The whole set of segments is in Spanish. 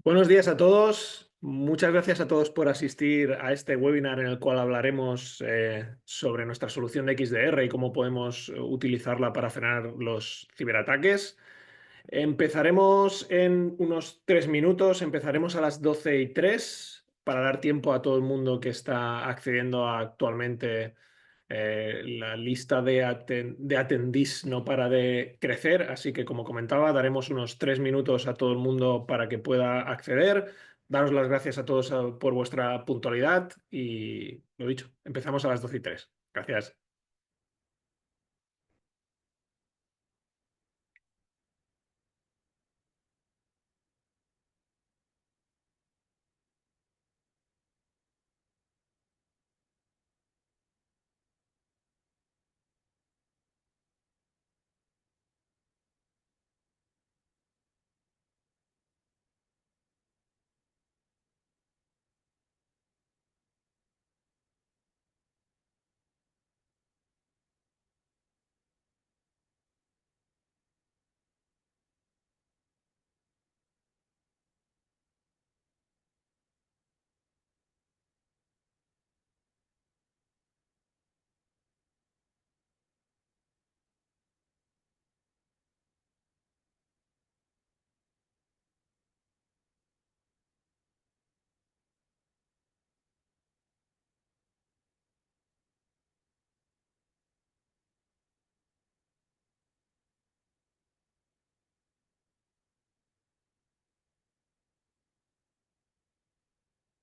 Buenos días a todos. Muchas gracias a todos por asistir a este webinar en el cual hablaremos sobre nuestra solución de XDR y cómo podemos utilizarla para frenar los ciberataques. Empezaremos en unos 3 minutos, empezaremos a las 12:03 para dar tiempo a todo el mundo que está accediendo actualmente. La lista de attendees no para de crecer, así que como comentaba, daremos unos 3 minutos a todo el mundo para que pueda acceder. Daros las gracias a todos por vuestra puntualidad y lo dicho, empezamos a las 12:03. Gracias.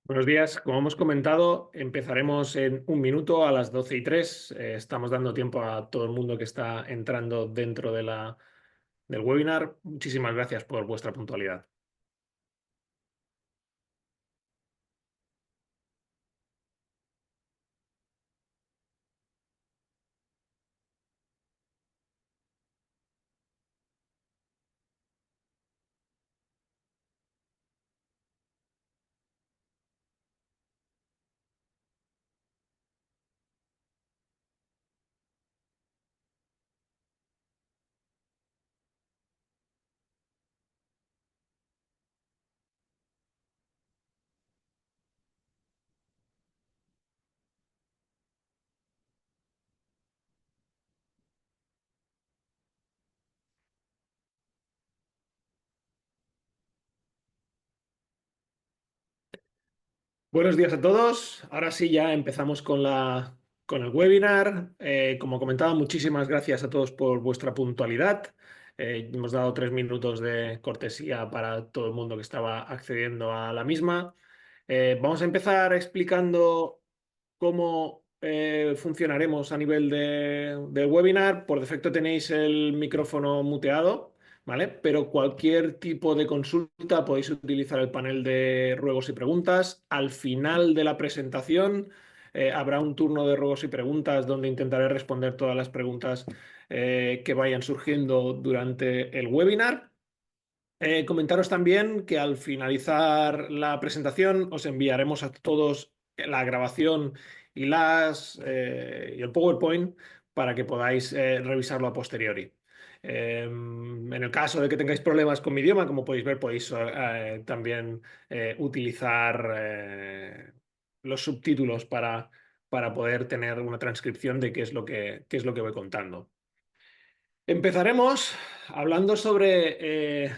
Buenos días. Como hemos comentado, empezaremos en 1 minuto a las 12:03. Estamos dando tiempo a todo el mundo que está entrando dentro del webinar. Muchísimas gracias por vuestra puntualidad. Buenos días a todos. Ahora sí, ya empezamos con el webinar. Como comentaba, muchísimas gracias a todos por vuestra puntualidad. Hemos dado 3 minutos de cortesía para todo el mundo que estaba accediendo a la misma. Vamos a empezar explicando cómo funcionaremos a nivel del webinar. Por defecto tenéis el micrófono muteado, ¿vale? Pero cualquier tipo de consulta podéis utilizar el panel de ruegos y preguntas. Al final de la presentación habrá un turno de ruegos y preguntas donde intentaré responder todas las preguntas que vayan surgiendo durante el webinar. Comentaros también que al finalizar la presentación os enviaremos a todos la grabación y el PowerPoint para que podáis revisarlo a posteriori. En el caso de que tengáis problemas con mi idioma, como podéis ver, podéis también utilizar los subtítulos para poder tener una transcripción de qué es lo que voy contando. Empezaremos hablando sobre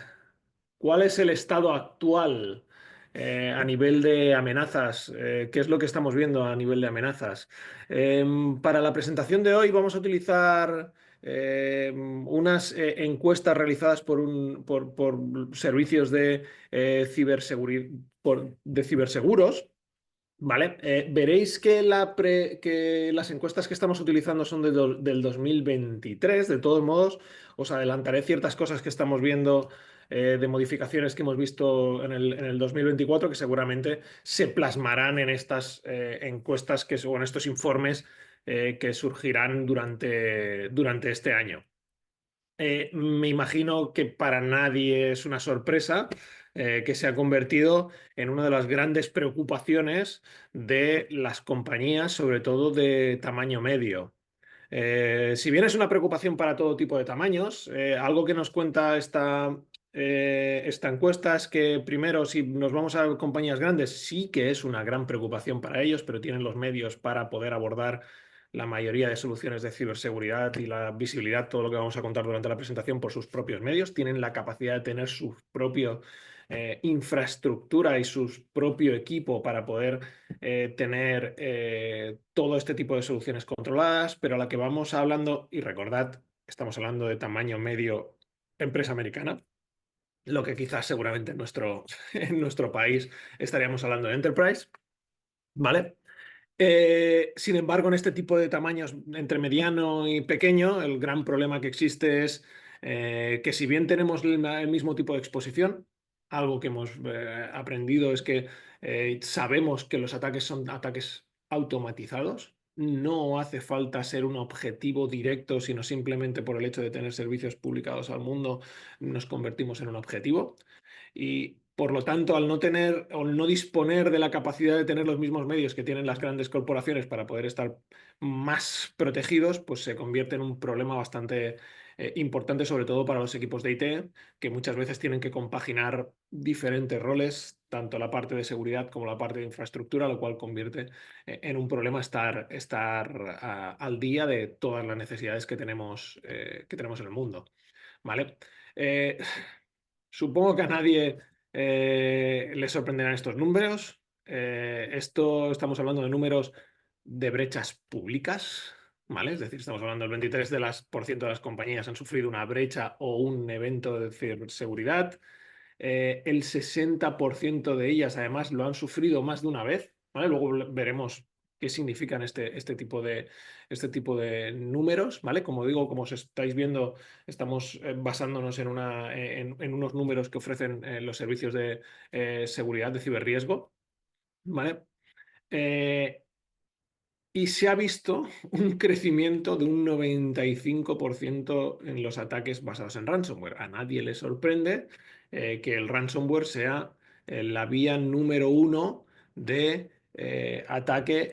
cuál es el estado actual a nivel de amenazas, qué es lo que estamos viendo a nivel de amenazas. Para la presentación de hoy vamos a utilizar unas encuestas realizadas por servicios de ciberseguros. Vale, veréis que las encuestas que estamos utilizando son del 2023. De todos modos, os adelantaré ciertas cosas que estamos viendo de modificaciones que hemos visto en el 2024 que seguramente se plasmarán en estas encuestas o en estos informes que surgirán durante este año. Me imagino que para nadie es una sorpresa que se ha convertido en una de las grandes preocupaciones de las compañías, sobre todo de tamaño medio. Si bien es una preocupación para todo tipo de tamaños, algo que nos cuenta esta encuesta es que primero, si nos vamos a compañías grandes, sí que es una gran preocupación para ellos, pero tienen los medios para poder abordar la mayoría de soluciones de ciberseguridad y la visibilidad, todo lo que vamos a contar durante la presentación, por sus propios medios. Tienen la capacidad de tener su propia infraestructura y su propio equipo para poder tener todo este tipo de soluciones controladas, pero a la que vamos hablando, y recordad, estamos hablando de tamaño medio empresa americana, lo que quizás seguramente en nuestro país estaríamos hablando de enterprise, ¿vale? Sin embargo, en este tipo de tamaños entre mediano y pequeño, el gran problema que existe es que si bien tenemos el mismo tipo de exposición, algo que hemos aprendido es que sabemos que los ataques son ataques automatizados. No hace falta ser un objetivo directo, sino simplemente por el hecho de tener servicios publicados al mundo, nos convertimos en un objetivo. Y por lo tanto, al no tener o no disponer de la capacidad de tener los mismos medios que tienen las grandes corporaciones para poder estar más protegidos, pues se convierte en un problema bastante importante, sobre todo para los equipos de IT, que muchas veces tienen que compaginar diferentes roles, tanto la parte de seguridad como la parte de infraestructura, lo cual convierte en un problema estar al día de todas las necesidades que tenemos en el mundo. ¿Vale? Eh, Supongo que a nadie le sorprenderán estos números. Esto estamos hablando de números de brechas públicas, ¿vale? Es decir, estamos hablando del 23% de las compañías han sufrido una brecha o un evento de ciberseguridad. El 60% de ellas, además, lo han sufrido más de una vez, ¿vale? Luego veremos qué significan este tipo de números, ¿vale? Como digo, como os estáis viendo, estamos basándonos en unos números que ofrecen los servicios de seguridad de ciberriesgo, ¿vale? Eh, y se ha visto un crecimiento de un 95% en los ataques basados en ransomware. A nadie le sorprende que el ransomware sea la vía número uno de ataque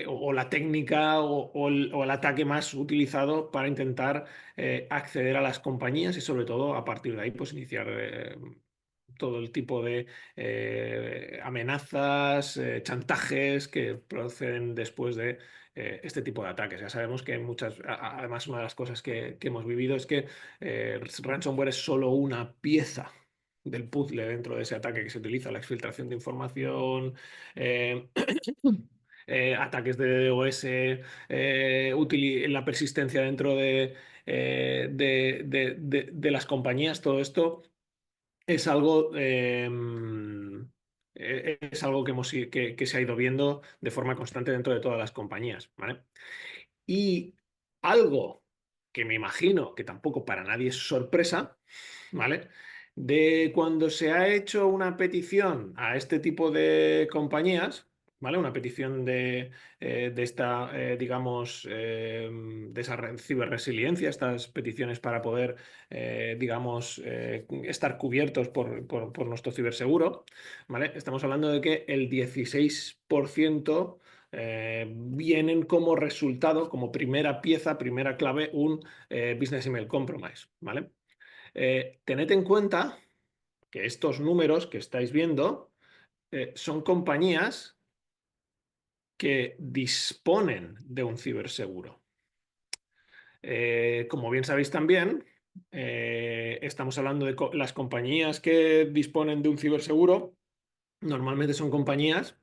o la técnica o el ataque más utilizado para intentar acceder a las compañías y sobre todo a partir de ahí pues iniciar todo el tipo de amenazas, chantajes que proceden después de este tipo de ataques. Ya sabemos que además una de las cosas que hemos vivido es que ransomware es solo una pieza del puzzle dentro de ese ataque que se utiliza, la exfiltración de información, eh, ataques de DDoS, la persistencia dentro de las compañías, todo esto es algo que se ha ido viendo de forma constante dentro de todas las compañías, ¿vale? Y algo que me imagino que tampoco para nadie es sorpresa, ¿vale? De cuando se ha hecho una petición a este tipo de compañías, ¿vale? Una petición de esta, digamos, de esa ciberresiliencia, estas peticiones para poder, digamos, estar cubiertos por nuestro ciberseguro, ¿vale? Estamos hablando de que el 16% vienen como resultado, como primera pieza, primera clave, un Business Email Compromise, ¿vale? Tened en cuenta que estos números que estáis viendo son compañías que disponen de un ciberseguro. Como bien sabéis también, estamos hablando de las compañías que disponen de un ciberseguro, normalmente son compañías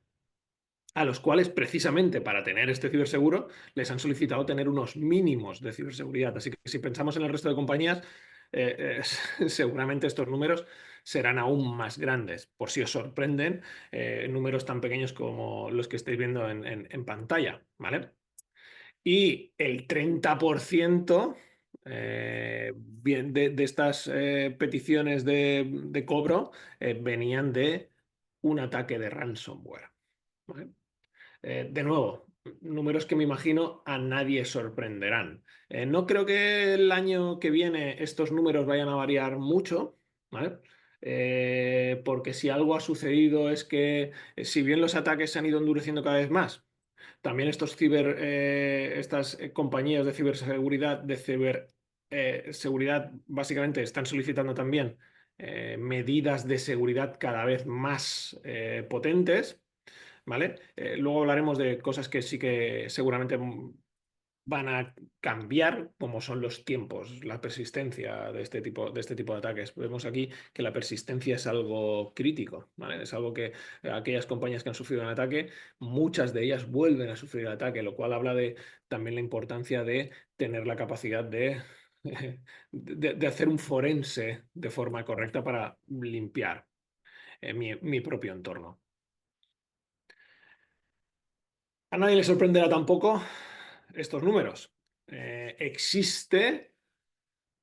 a los cuales precisamente para tener este ciberseguro les han solicitado tener unos mínimos de ciberseguridad. Así que si pensamos en el resto de compañías, seguramente estos números serán aún más grandes. Por si os sorprenden, números tan pequeños como los que estáis viendo en pantalla, ¿vale? Y el 30% de estas peticiones de cobro venían de un ataque de ransomware, ¿vale? De nuevo, números que me imagino a nadie sorprenderán. No creo que el año que viene estos números vayan a variar mucho, ¿vale? Porque si algo ha sucedido es que, si bien los ataques se han ido endureciendo cada vez más, también estas compañías de ciberseguridad, de seguridad básicamente están solicitando también medidas de seguridad cada vez más potentes, ¿vale? Luego hablaremos de cosas que sí que seguramente van a cambiar, como son los tiempos, la persistencia de este tipo de ataques. Vemos aquí que la persistencia es algo crítico, ¿vale? Es algo que aquellas compañías que han sufrido un ataque, muchas de ellas vuelven a sufrir el ataque, lo cual habla de también la importancia de tener la capacidad de hacer un forense de forma correcta para limpiar mi propio entorno. A nadie le sorprenderá tampoco estos números. Existe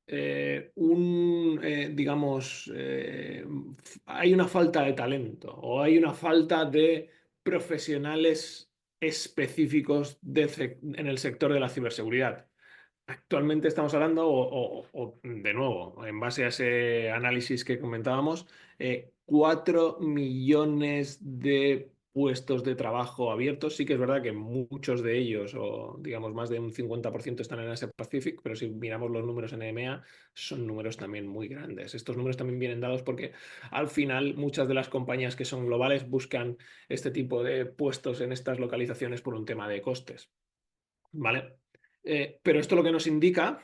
digamos, hay una falta de talento o hay una falta de profesionales específicos en el sector de la ciberseguridad. Actualmente estamos hablando, o, de nuevo, en base a ese análisis que comentábamos, 4 millones de puestos de trabajo abiertos. Sí que es verdad que muchos de ellos, o digamos más de un 50% están en Asia Pacific, pero si miramos los números en EMEA, son números también muy grandes. Estos números también vienen dados porque al final muchas de las compañías que son globales buscan este tipo de puestos en estas localizaciones por un tema de costes. ¿Vale? Pero esto lo que nos indica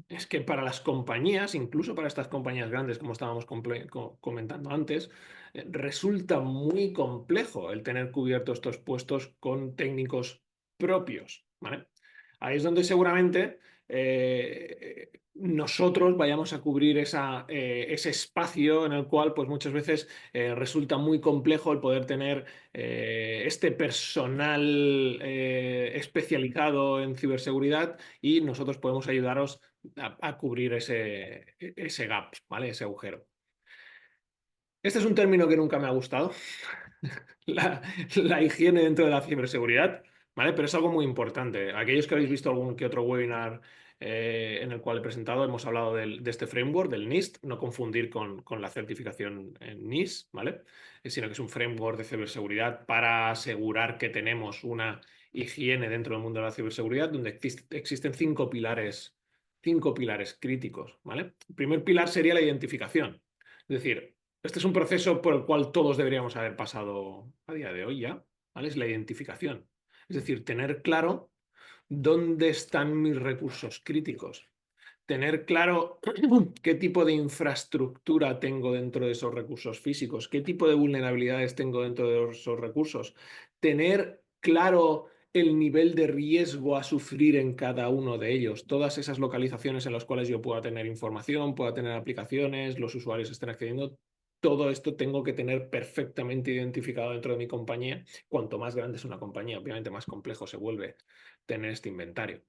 es que para las compañías, incluso para estas compañías grandes, como estábamos comentando antes, resulta muy complejo el tener cubiertos estos puestos con técnicos propios, ¿vale? Ahí es donde seguramente nosotros vayamos a cubrir ese espacio en el cual pues muchas veces resulta muy complejo el poder tener este personal especializado en ciberseguridad, y nosotros podemos ayudaros a cubrir ese gap, ¿vale? Ese agujero. Este es un término que nunca me ha gustado, la higiene dentro de la ciberseguridad, ¿vale? Pero es algo muy importante. Aquellos que habéis visto algún que otro webinar en el cual he presentado, hemos hablado de este framework, del NIST, no confundir con la certificación en NIST, ¿vale? Sino que es un framework de ciberseguridad para asegurar que tenemos una higiene dentro del mundo de la ciberseguridad, donde existen cinco pilares críticos, ¿vale? El primer pilar sería la identificación. Es decir, este es un proceso por el cual todos deberíamos haber pasado a día de hoy ya, ¿vale? Es la identificación. Es decir, tener claro dónde están mis recursos críticos. Tener claro qué tipo de infraestructura tengo dentro de esos recursos físicos, qué tipo de vulnerabilidades tengo dentro de esos recursos. Tener claro el nivel de riesgo a sufrir en cada uno de ellos, todas esas localizaciones en las cuales yo pueda tener información, pueda tener aplicaciones, los usuarios estén accediendo. Todo esto tengo que tener perfectamente identificado dentro de mi compañía. Cuanto más grande es una compañía, obviamente más complejo se vuelve tener este inventario.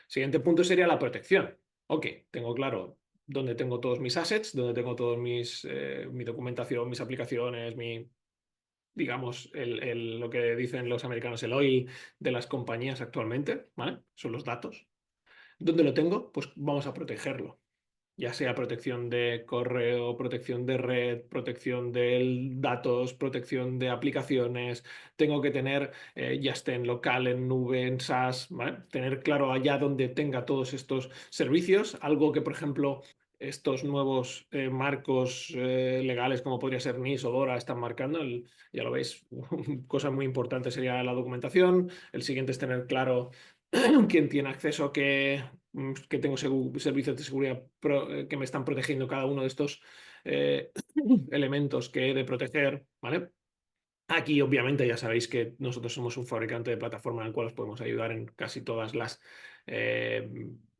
Siguiente punto sería la protección. Ok, tengo claro dónde tengo todos mis assets, dónde tengo todos mi documentación, mis aplicaciones, digamos, lo que dicen los americanos, el oil de las compañías actualmente, ¿vale? Son los datos. ¿Dónde lo tengo? Pues vamos a protegerlo, ya sea protección de correo, protección de red, protección de datos, protección de aplicaciones. Tengo que tener, ya esté en local, en nube, en SaaS, ¿vale? Tener claro allá donde tenga todos estos servicios, algo que, por ejemplo, estos nuevos marcos legales, como podría ser NIS o DORA, están marcando. Ya lo veis, cosa muy importante sería la documentación. El siguiente es tener claro quién tiene acceso, que tengo servicios de seguridad que me están protegiendo cada uno de estos eh, elementos que he de proteger, ¿vale? Aquí, obviamente, ya sabéis que nosotros somos un fabricante de plataforma en el cual os podemos ayudar en casi todas las eh,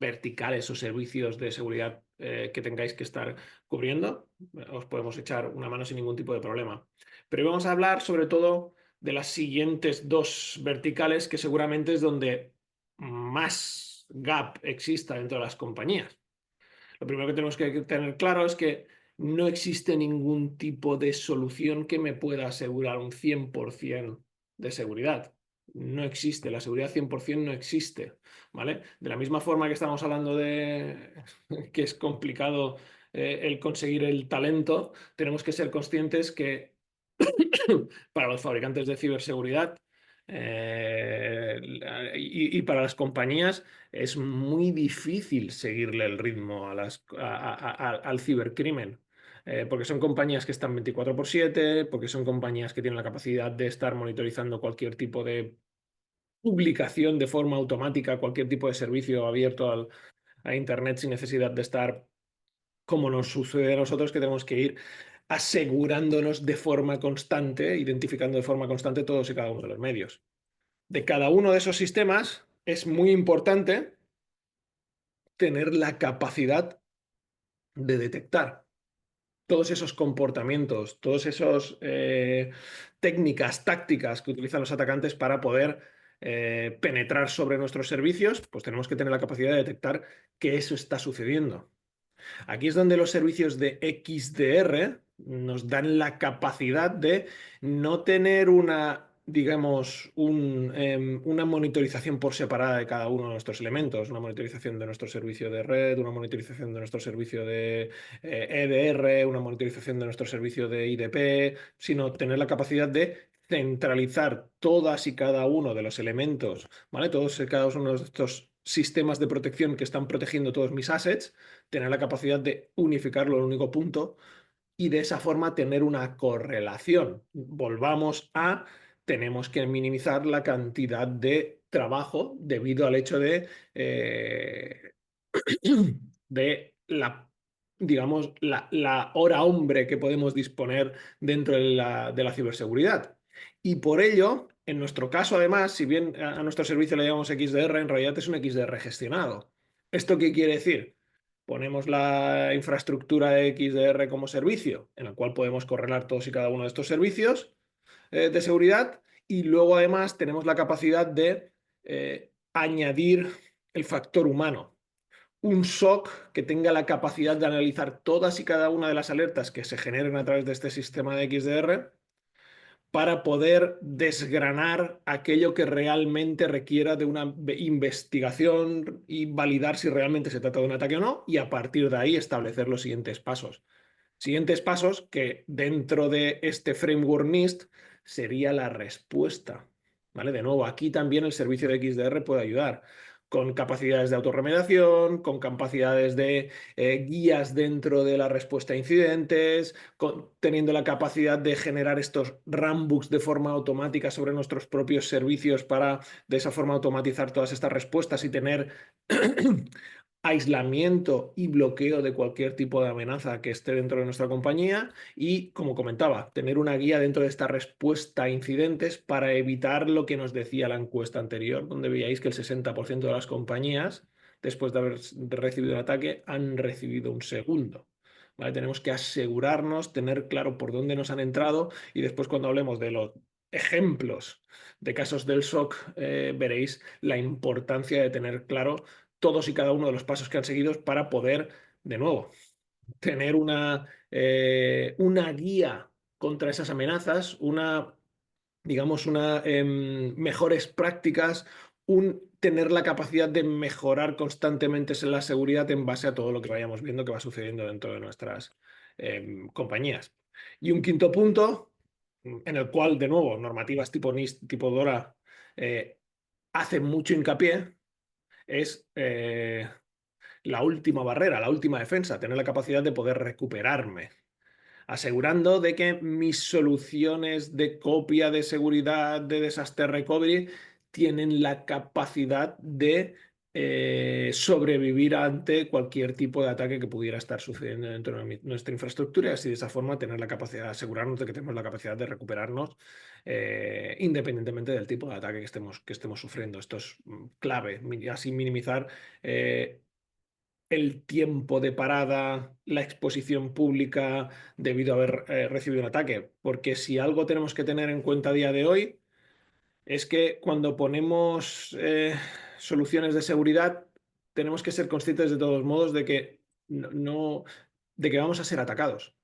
verticales o servicios de seguridad que tengáis que estar cubriendo. Os podemos echar una mano sin ningún tipo de problema. Pero vamos a hablar sobre todo de las siguientes dos verticales, que seguramente es donde más gap exista dentro de las compañías. Lo primero que tenemos que tener claro es que no existe ningún tipo de solución que me pueda asegurar un 100% de seguridad. No existe, la seguridad 100% no existe, ¿vale? De la misma forma que estamos hablando de que es complicado el conseguir el talento, tenemos que ser conscientes que para los fabricantes de ciberseguridad Y para las compañías es muy difícil seguirle el ritmo al cibercrimen. Porque son compañías que están 24/7, porque son compañías que tienen la capacidad de estar monitorizando cualquier tipo de publicación de forma automática, cualquier tipo de servicio abierto a Internet sin necesidad de estar, como nos sucede a nosotros, que tenemos que ir asegurándonos de forma constante, identificando de forma constante todos y cada uno de los medios. De cada uno de esos sistemas es muy importante tener la capacidad de detectar todos esos comportamientos, todos esos técnicas, tácticas que utilizan los atacantes para poder penetrar sobre nuestros servicios, pues tenemos que tener la capacidad de detectar que eso está sucediendo. Aquí es donde los servicios de XDR nos dan la capacidad de no tener una, digamos, una monitorización por separada de cada uno de nuestros elementos, una monitorización de nuestro servicio de red, una monitorización de nuestro servicio de EDR, una monitorización de nuestro servicio de IDP, sino tener la capacidad de centralizar todas y cada uno de los elementos, ¿vale? Todos y cada uno de estos sistemas de protección que están protegiendo todos mis assets, tener la capacidad de unificarlo en un único punto y de esa forma tener una correlación. Volvamos a, tenemos que minimizar la cantidad de trabajo debido al hecho de la, digamos, la hora hombre que podemos disponer dentro de la ciberseguridad. Y por ello, en nuestro caso, además, si bien a nuestro servicio le llamamos XDR, en realidad es un XDR gestionado. ¿Esto qué quiere decir? Ponemos la infraestructura de XDR como servicio, en el cual podemos correlar todos y cada uno de estos servicios de seguridad, y luego además tenemos la capacidad de añadir el factor humano. Un SOC que tenga la capacidad de analizar todas y cada una de las alertas que se generen a través de este sistema de XDR para poder desgranar aquello que realmente requiera de una investigación y validar si realmente se trata de un ataque o no, y a partir de ahí establecer los siguientes pasos. Siguientes pasos que dentro de este framework NIST sería la respuesta. ¿Vale? De nuevo, aquí también el servicio de XDR puede ayudar con capacidades de autorremediación, con capacidades de guías dentro de la respuesta a incidentes, teniendo la capacidad de generar estos runbooks de forma automática sobre nuestros propios servicios para de esa forma automatizar todas estas respuestas y tener aislamiento y bloqueo de cualquier tipo de amenaza que esté dentro de nuestra compañía y, como comentaba, tener una guía dentro de esta respuesta a incidentes para evitar lo que nos decía la encuesta anterior, donde veíais que el 60% de las compañías, después de haber recibido un ataque, han recibido un segundo. ¿Vale? Tenemos que asegurarnos, tener claro por dónde nos han entrado y después cuando hablemos de los ejemplos de casos del SOC, veréis la importancia de tener claro todos y cada uno de los pasos que han seguido para poder, de nuevo, tener una guía contra esas amenazas, digamos, mejores prácticas, tener la capacidad de mejorar constantemente la seguridad en base a todo lo que vayamos viendo que va sucediendo dentro de nuestras compañías. Y un quinto punto, en el cual, de nuevo, normativas tipo NIST, tipo DORA, hacen mucho hincapié, es la última barrera, la última defensa, tener la capacidad de poder recuperarme, asegurando de que mis soluciones de copia, de seguridad, de disaster recovery, tienen la capacidad de sobrevivir ante cualquier tipo de ataque que pudiera estar sucediendo dentro de nuestra infraestructura y así de esa forma tener la capacidad de asegurarnos de que tenemos la capacidad de recuperarnos independientemente del tipo de ataque que estemos sufriendo. Esto es clave, así minimizar el tiempo de parada, la exposición pública debido a haber recibido un ataque. Porque si algo tenemos que tener en cuenta a día de hoy es que cuando ponemos soluciones de seguridad, tenemos que ser conscientes de todos modos de que de que vamos a ser atacados.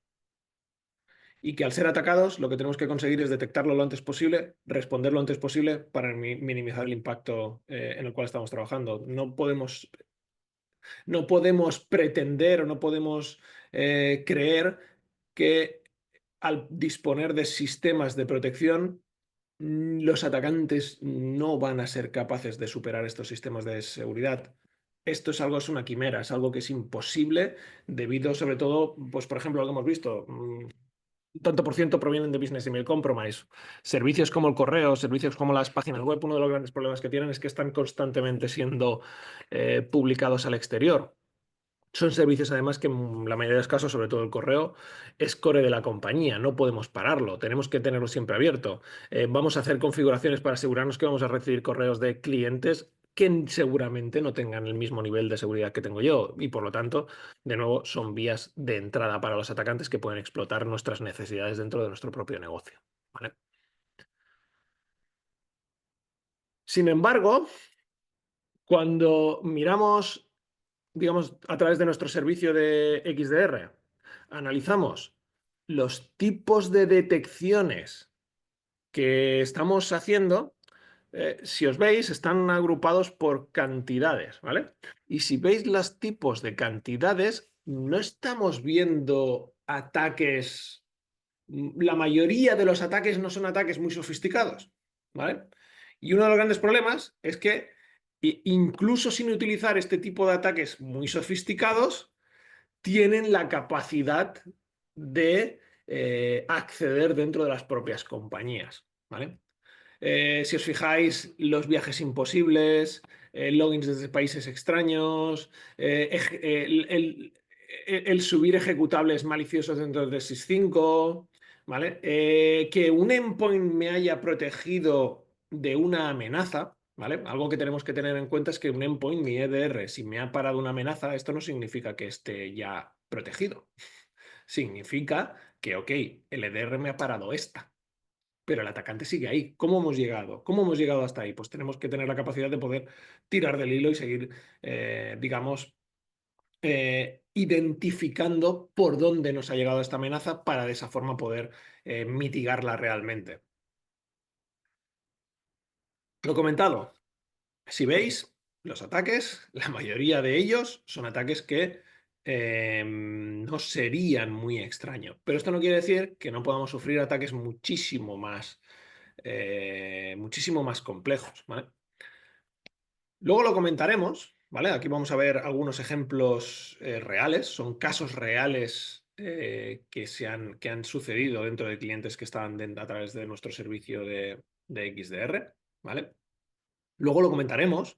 Y que al ser atacados, lo que tenemos que conseguir es detectarlo lo antes posible, responder lo antes posible para minimizar el impacto en el cual estamos trabajando. No podemos pretender o no podemos creer que al disponer de sistemas de protección Los atacantes no van a ser capaces de superar estos sistemas de seguridad. Esto es una quimera, es algo que es imposible debido sobre todo, pues por ejemplo, lo que hemos visto, tanto por ciento provienen de Business Email Compromise. Servicios como el correo, servicios como las páginas web, uno de los grandes problemas que tienen es que están constantemente siendo publicados al exterior. Son servicios además que en la mayoría de los casos, sobre todo el correo, es core de la compañía, no podemos pararlo, tenemos que tenerlo siempre abierto. Vamos a hacer configuraciones para asegurarnos que vamos a recibir correos de clientes que seguramente no tengan el mismo nivel de seguridad que tengo yo y por lo tanto, de nuevo, son vías de entrada para los atacantes que pueden explotar nuestras necesidades dentro de nuestro propio negocio. ¿Vale? Sin embargo, cuando miramos, digamos, a través de nuestro servicio de XDR, analizamos los tipos de detecciones que estamos haciendo, si os veis, están agrupados por cantidades, ¿vale? Y si veis los tipos de cantidades, no estamos viendo ataques. La mayoría de los ataques no son ataques muy sofisticados, ¿vale? Y uno de los grandes problemas es que incluso sin utilizar este tipo de ataques muy sofisticados, tienen la capacidad de acceder dentro de las propias compañías, ¿vale? Si os fijáis, los viajes imposibles, logins desde países extraños, el subir ejecutables maliciosos dentro de SIS 5, ¿vale? Que un endpoint me haya protegido de una amenaza, ¿vale? Algo que tenemos que tener en cuenta es que un endpoint, mi EDR, si me ha parado una amenaza, esto no significa que esté ya protegido. Significa que, ok, el EDR me ha parado esta, pero el atacante sigue ahí. ¿Cómo hemos llegado? ¿Cómo hemos llegado hasta ahí? Pues tenemos que tener la capacidad de poder tirar del hilo y seguir, digamos, identificando por dónde nos ha llegado esta amenaza para de esa forma poder mitigarla realmente. Lo comentado, si veis los ataques, la mayoría de ellos son ataques que no serían muy extraños. Pero esto no quiere decir que no podamos sufrir ataques muchísimo más complejos, ¿vale? Luego lo comentaremos, ¿vale? Aquí vamos a ver algunos ejemplos reales, son casos reales que han sucedido dentro de clientes que estaban a través de nuestro servicio de XDR, ¿vale? Luego lo comentaremos.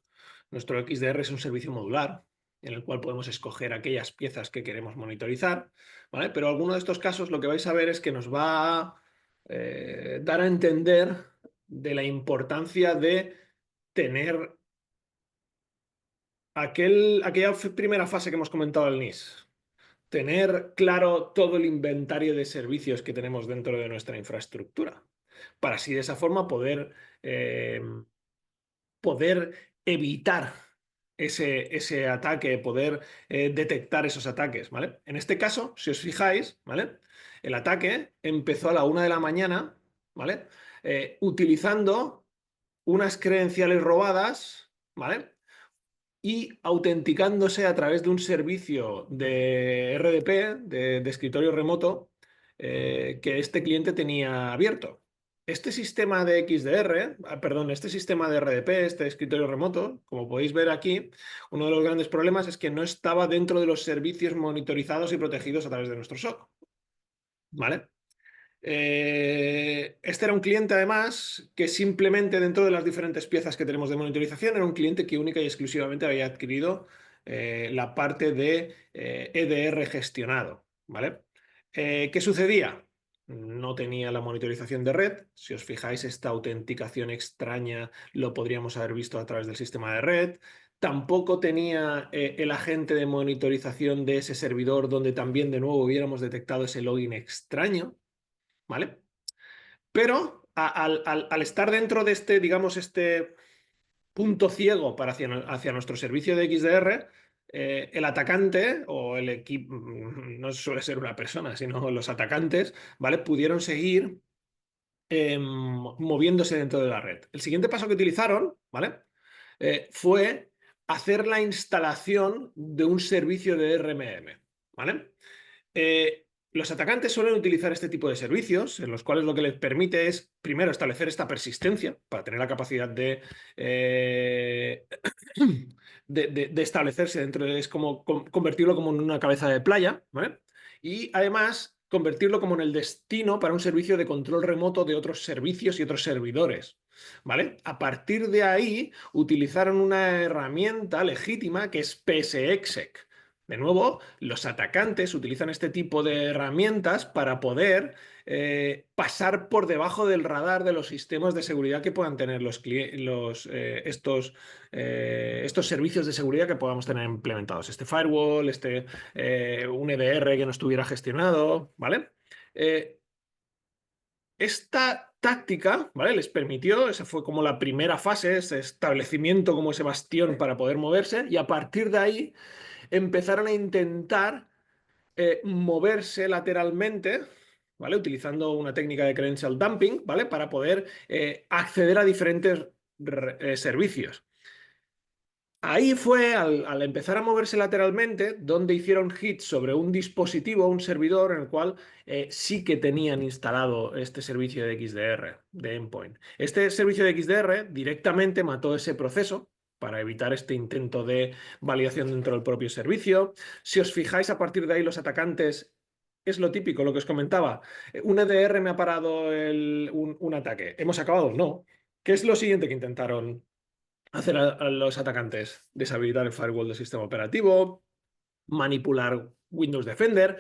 Nuestro XDR es un servicio modular en el cual podemos escoger aquellas piezas que queremos monitorizar, ¿vale? Pero alguno de estos casos lo que vais a ver es que nos va a dar a entender de la importancia de tener aquella primera fase que hemos comentado al NIS. Tener claro todo el inventario de servicios que tenemos dentro de nuestra infraestructura, para así de esa forma poder evitar ese ataque, poder detectar esos ataques, ¿vale? En este caso, si os fijáis, ¿vale? El ataque empezó a la 1 de la mañana, ¿vale? Utilizando unas credenciales robadas, ¿vale? Y autenticándose a través de un servicio de RDP, de escritorio remoto, que este cliente tenía abierto. Este sistema de XDR, perdón, este sistema de RDP, este escritorio remoto, como podéis ver aquí, uno de los grandes problemas es que no estaba dentro de los servicios monitorizados y protegidos a través de nuestro SOC. ¿Vale? Este era un cliente, además, que simplemente dentro de las diferentes piezas que tenemos de monitorización, era un cliente que única y exclusivamente había adquirido la parte de EDR gestionado. ¿Vale? ¿Qué sucedía? No tenía la monitorización de red. Si os fijáis, esta autenticación extraña lo podríamos haber visto a través del sistema de red. Tampoco tenía el agente de monitorización de ese servidor donde también de nuevo hubiéramos detectado ese login extraño. ¿Vale? Pero al estar dentro de este, digamos, este punto ciego hacia nuestro servicio de XDR, el atacante o el equipo, no suele ser una persona, sino los atacantes, ¿vale? Pudieron seguir moviéndose dentro de la red. El siguiente paso que utilizaron, ¿vale? Fue hacer la instalación de un servicio de RMM, ¿vale? Los atacantes suelen utilizar este tipo de servicios, en los cuales lo que les permite es, primero, establecer esta persistencia para tener la capacidad de establecerse dentro de, es como convertirlo como en una cabeza de playa, ¿vale? Y además convertirlo como en el destino para un servicio de control remoto de otros servicios y otros servidores, ¿vale? A partir de ahí utilizaron una herramienta legítima que es PSExec. De nuevo, los atacantes utilizan este tipo de herramientas para poder pasar por debajo del radar de los sistemas de seguridad que puedan tener estos servicios de seguridad que podamos tener implementados. Este firewall, un EDR que no estuviera gestionado, ¿vale? Esta táctica, ¿vale? Les permitió, esa fue como la primera fase, ese establecimiento como ese bastión para poder moverse, y a partir de ahí empezaron a intentar moverse lateralmente, ¿vale? Utilizando una técnica de credential dumping, ¿vale? Para poder acceder a diferentes servicios. Ahí fue al empezar a moverse lateralmente donde hicieron hits sobre un dispositivo, un servidor en el cual sí que tenían instalado este servicio de XDR, de endpoint. Este servicio de XDR directamente mató ese proceso para evitar este intento de validación dentro del propio servicio. Si os fijáis, a partir de ahí los atacantes, es lo típico, lo que os comentaba. Un EDR me ha parado un ataque. ¿Hemos acabado? No. ¿Qué es lo siguiente que intentaron hacer a los atacantes? Deshabilitar el firewall del sistema operativo, manipular Windows Defender.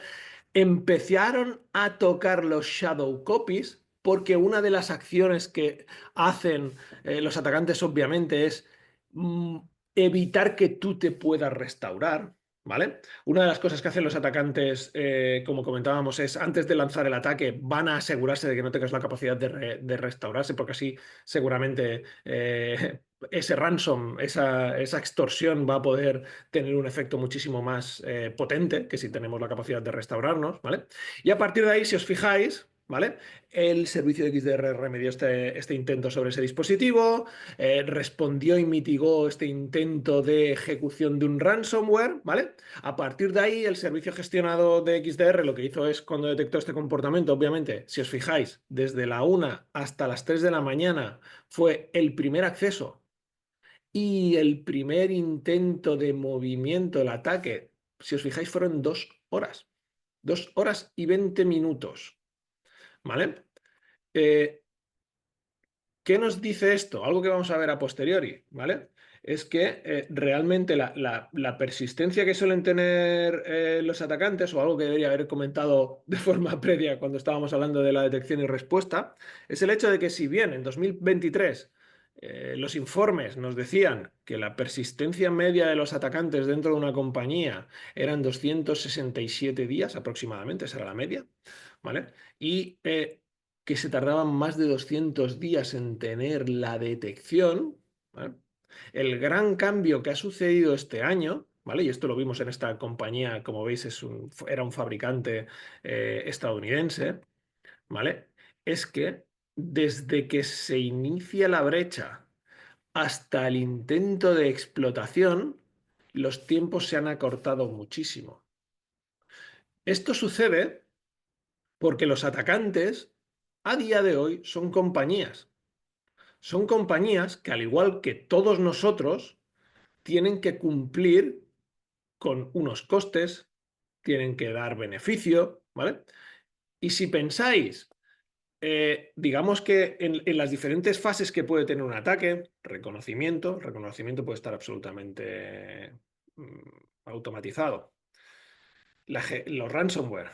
Empezaron a tocar los shadow copies porque una de las acciones que hacen los atacantes obviamente es mm, evitar que tú te puedas restaurar, ¿vale? Una de las cosas que hacen los atacantes, como comentábamos, es antes de lanzar el ataque van a asegurarse de que no tengas la capacidad de restaurarse, porque así seguramente ese ransom, esa extorsión va a poder tener un efecto muchísimo más potente que si tenemos la capacidad de restaurarnos, ¿vale? Y a partir de ahí, si os fijáis, ¿vale? El servicio de XDR remedió este intento sobre ese dispositivo, respondió y mitigó este intento de ejecución de un ransomware, ¿vale? A partir de ahí, el servicio gestionado de XDR lo que hizo es, cuando detectó este comportamiento, obviamente, si os fijáis, desde la 1 hasta las 3 de la mañana fue el primer acceso y el primer intento de movimiento, el ataque, si os fijáis, fueron 2 horas. 2 horas y 20 minutos. ¿Vale? ¿Qué nos dice esto? Algo que vamos a ver a posteriori, ¿vale? Es que realmente la persistencia que suelen tener los atacantes, o algo que debería haber comentado de forma previa cuando estábamos hablando de la detección y respuesta, es el hecho de que si bien en 2023 los informes nos decían que la persistencia media de los atacantes dentro de una compañía eran 267 días aproximadamente, esa era la media, ¿vale? Y que se tardaban más de 200 días en tener la detección, ¿vale? El gran cambio que ha sucedido este año, ¿vale? Y esto lo vimos en esta compañía, como veis, era un fabricante estadounidense, ¿vale? Es que desde que se inicia la brecha hasta el intento de explotación, los tiempos se han acortado muchísimo. Esto sucede porque los atacantes a día de hoy son compañías. Son compañías que, al igual que todos nosotros, tienen que cumplir con unos costes, tienen que dar beneficio, ¿vale? Y si pensáis, digamos que en las diferentes fases que puede tener un ataque, el reconocimiento puede estar absolutamente automatizado. Los ransomware.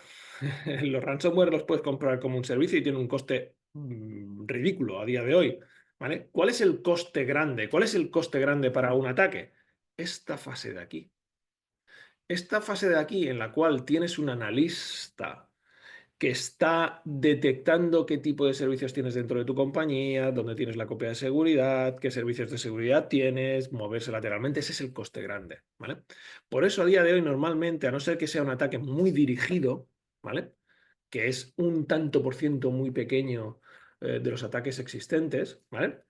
Los ransomware los puedes comprar como un servicio y tienen un coste ridículo a día de hoy, ¿vale? ¿Cuál es el coste grande? ¿Cuál es el coste grande para un ataque? Esta fase de aquí. Esta fase de aquí en la cual tienes un analista que está detectando qué tipo de servicios tienes dentro de tu compañía, dónde tienes la copia de seguridad, qué servicios de seguridad tienes, moverse lateralmente, ese es el coste grande, ¿vale? Por eso a día de hoy normalmente, a no ser que sea un ataque muy dirigido, ¿vale? Que es un tanto por ciento muy pequeño de los ataques existentes, ¿vale?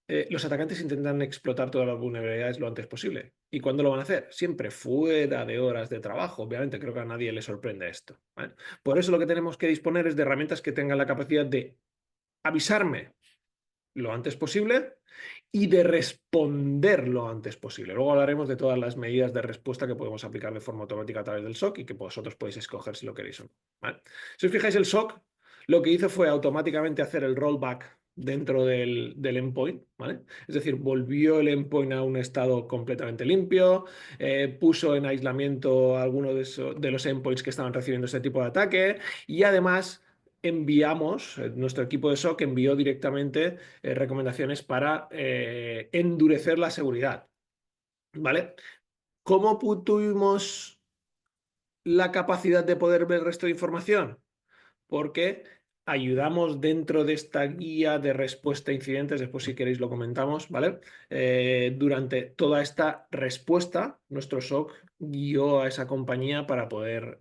los atacantes intentan explotar todas las vulnerabilidades lo antes posible. ¿Y cuándo lo van a hacer? Siempre fuera de horas de trabajo. Obviamente, creo que a nadie le sorprende esto, ¿vale? Por eso lo que tenemos que disponer es de herramientas que tengan la capacidad de avisarme lo antes posible y de responder lo antes posible. Luego hablaremos de todas las medidas de respuesta que podemos aplicar de forma automática a través del SOC y que vosotros podéis escoger si lo queréis o no, ¿vale? Si os fijáis, el SOC lo que hizo fue automáticamente hacer el rollback dentro del endpoint, ¿vale? Es decir, volvió el endpoint a un estado completamente limpio, puso en aislamiento algunos de los endpoints que estaban recibiendo este tipo de ataque y además enviamos, nuestro equipo de SOC envió directamente recomendaciones para endurecer la seguridad, ¿vale? ¿Cómo tuvimos la capacidad de poder ver el resto de información? Porque ayudamos dentro de esta guía de respuesta a incidentes, después si queréis lo comentamos, ¿vale? Durante toda esta respuesta, nuestro SOC guió a esa compañía para poder,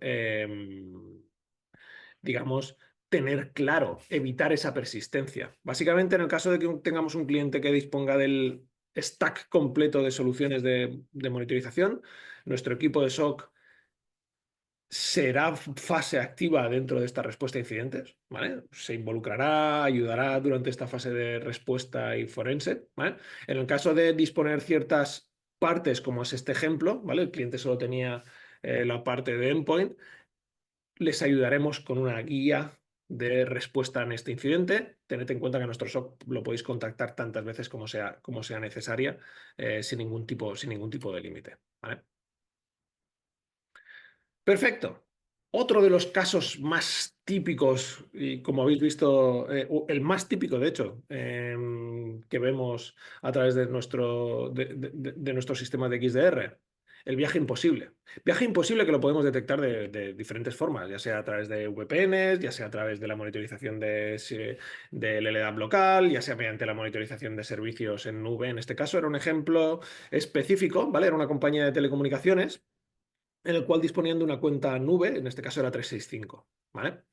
digamos, tener claro, evitar esa persistencia. Básicamente, en el caso de que tengamos un cliente que disponga del stack completo de soluciones de monitorización, nuestro equipo de SOC será fase activa dentro de esta respuesta a incidentes, ¿vale? Se involucrará, ayudará durante esta fase de respuesta y forense, ¿vale? En el caso de disponer ciertas partes, como es este ejemplo, ¿vale? El cliente solo tenía la parte de endpoint, les ayudaremos con una guía de respuesta en este incidente. Tened en cuenta que nuestro SOC lo podéis contactar tantas veces como sea necesaria, sin ningún tipo de límite, ¿vale? Perfecto. Otro de los casos más típicos, y como habéis visto, el más típico, de hecho, que vemos a través de nuestro sistema de XDR, el viaje imposible. Viaje imposible que lo podemos detectar de diferentes formas, ya sea a través de VPNs, ya sea a través de la monitorización del LDAP local, ya sea mediante la monitorización de servicios en nube. En este caso era un ejemplo específico, ¿vale? Era una compañía de telecomunicaciones en el cual disponían de una cuenta nube, en este caso era 365, ¿vale?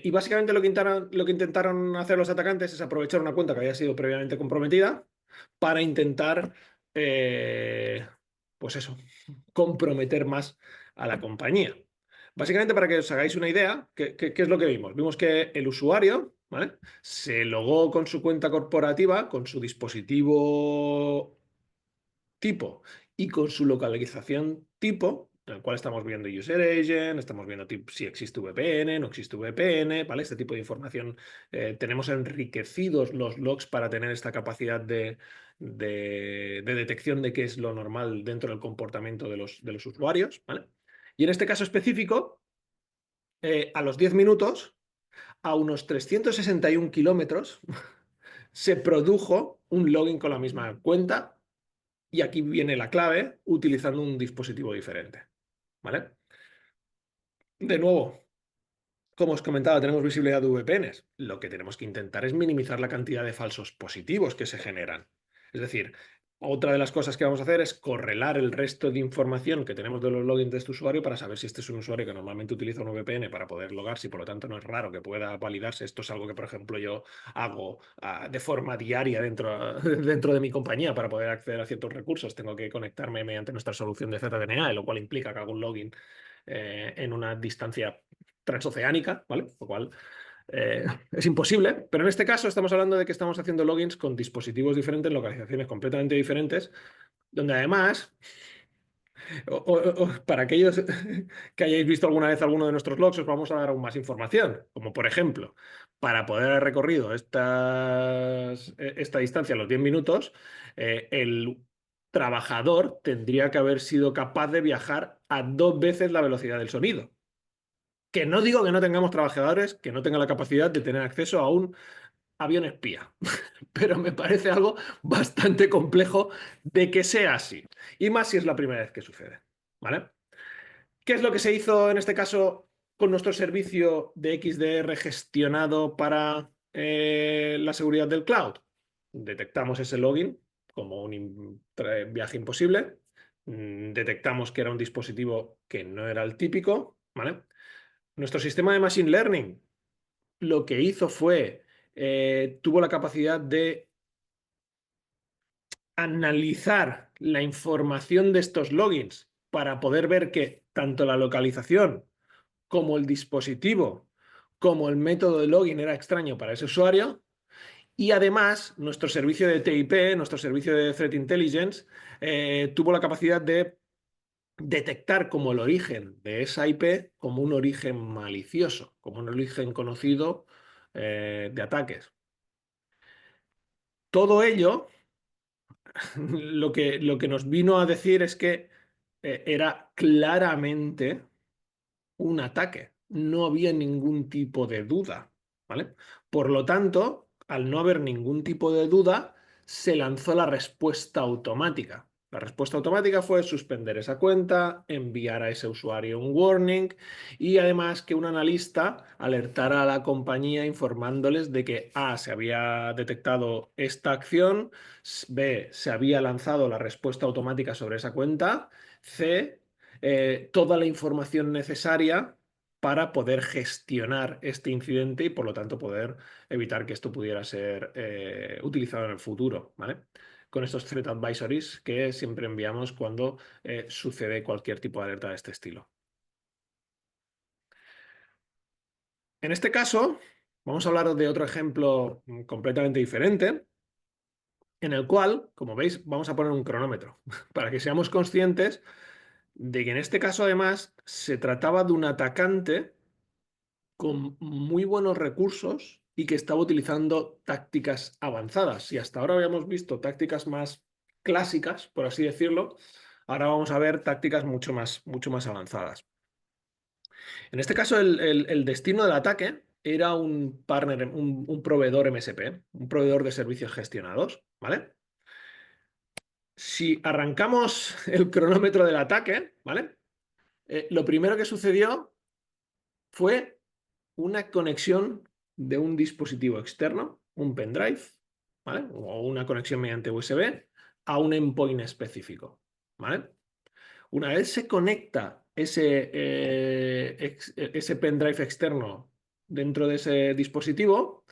Y básicamente lo que intentaron hacer los atacantes es aprovechar una cuenta que había sido previamente comprometida para intentar, pues eso, comprometer más a la compañía. Básicamente, para que os hagáis una idea, ¿qué es lo que vimos? Vimos que el usuario, ¿vale? Se logó con su cuenta corporativa, con su dispositivo tipo y con su localización tipo, en el cual estamos viendo user agent, estamos viendo si existe VPN, no existe VPN, ¿vale? Este tipo de información. Tenemos enriquecidos los logs para tener esta capacidad de detección de qué es lo normal dentro del comportamiento de los usuarios, ¿vale? Y en este caso específico, a los 10 minutos, a unos 361 kilómetros, se produjo un login con la misma cuenta. Y aquí viene la clave, utilizando un dispositivo diferente, ¿vale? De nuevo, como os comentaba, tenemos visibilidad de VPNs. Lo que tenemos que intentar es minimizar la cantidad de falsos positivos que se generan. Es decir, otra de las cosas que vamos a hacer es correlar el resto de información que tenemos de los logins de este usuario para saber si este es un usuario que normalmente utiliza un VPN para poder logarse y por lo tanto no es raro que pueda validarse. Esto es algo que, por ejemplo, yo hago de forma diaria dentro de mi compañía para poder acceder a ciertos recursos. Tengo que conectarme mediante nuestra solución de ZDNA, lo cual implica que hago un login en una distancia transoceánica, ¿vale? Lo cual es imposible, pero en este caso estamos hablando de que estamos haciendo logins con dispositivos diferentes, localizaciones completamente diferentes, donde además, para aquellos que hayáis visto alguna vez alguno de nuestros logs, os vamos a dar aún más información, como por ejemplo, para poder haber recorrido esta distancia a los 10 minutos, el trabajador tendría que haber sido capaz de viajar a 2 veces la velocidad del sonido. Que no digo que no tengamos trabajadores que no tengan la capacidad de tener acceso a un avión espía, pero me parece algo bastante complejo de que sea así. Y más si es la primera vez que sucede, ¿vale? ¿Qué es lo que se hizo en este caso con nuestro servicio de XDR gestionado para la seguridad del cloud? Detectamos ese login como un viaje imposible, detectamos que era un dispositivo que no era el típico, ¿vale? Nuestro sistema de Machine Learning lo que hizo fue, tuvo la capacidad de analizar la información de estos logins para poder ver que tanto la localización como el dispositivo, como el método de login era extraño para ese usuario. Y además, nuestro servicio de TIP, nuestro servicio de Threat Intelligence, tuvo la capacidad de detectar como el origen de esa IP como un origen malicioso, como un origen conocido de ataques. Todo ello lo que nos vino a decir es que era claramente un ataque. No había ningún tipo de duda, ¿vale? Por lo tanto, al no haber ningún tipo de duda, se lanzó la respuesta automática. La respuesta automática fue suspender esa cuenta, enviar a ese usuario un warning y además que un analista alertara a la compañía informándoles de que A, se había detectado esta acción, B, se había lanzado la respuesta automática sobre esa cuenta, C, toda la información necesaria para poder gestionar este incidente y por lo tanto poder evitar que esto pudiera ser utilizado en el futuro, ¿vale? Con estos threat advisories que siempre enviamos cuando sucede cualquier tipo de alerta de este estilo. En este caso, vamos a hablar de otro ejemplo completamente diferente, en el cual, como veis, vamos a poner un cronómetro para que seamos conscientes de que en este caso, además, se trataba de un atacante con muy buenos recursos y que estaba utilizando tácticas avanzadas. Si hasta ahora habíamos visto tácticas más clásicas, por así decirlo, ahora vamos a ver tácticas mucho más avanzadas. En este caso, el destino del ataque era un partner, un proveedor MSP, un proveedor de servicios gestionados, ¿vale? Si arrancamos el cronómetro del ataque, ¿vale? Lo primero que sucedió fue una conexión de un dispositivo externo, un pendrive, ¿vale? O una conexión mediante USB a un endpoint específico, ¿vale? Una vez se conecta ese pendrive externo dentro de ese dispositivo,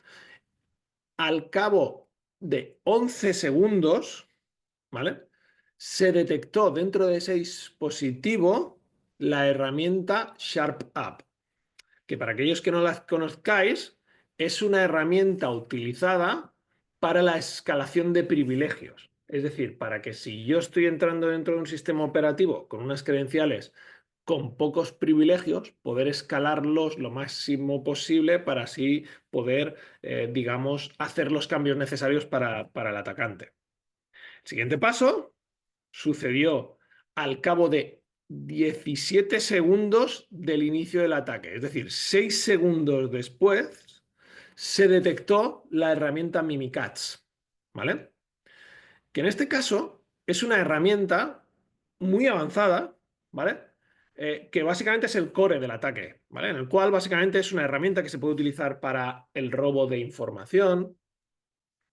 al cabo de 11 segundos, ¿vale? Se detectó dentro de ese dispositivo la herramienta SharpUp, que para aquellos que no las conozcáis, es una herramienta utilizada para la escalación de privilegios. Es decir, para que si yo estoy entrando dentro de un sistema operativo con unas credenciales con pocos privilegios, poder escalarlos lo máximo posible para así poder, digamos, hacer los cambios necesarios para el atacante. El siguiente paso sucedió al cabo de 17 segundos del inicio del ataque. Es decir, 6 segundos después se detectó la herramienta Mimikatz, ¿vale? Que en este caso es una herramienta muy avanzada, ¿vale? Que básicamente es el core del ataque, ¿vale? En el cual básicamente es una herramienta que se puede utilizar para el robo de información,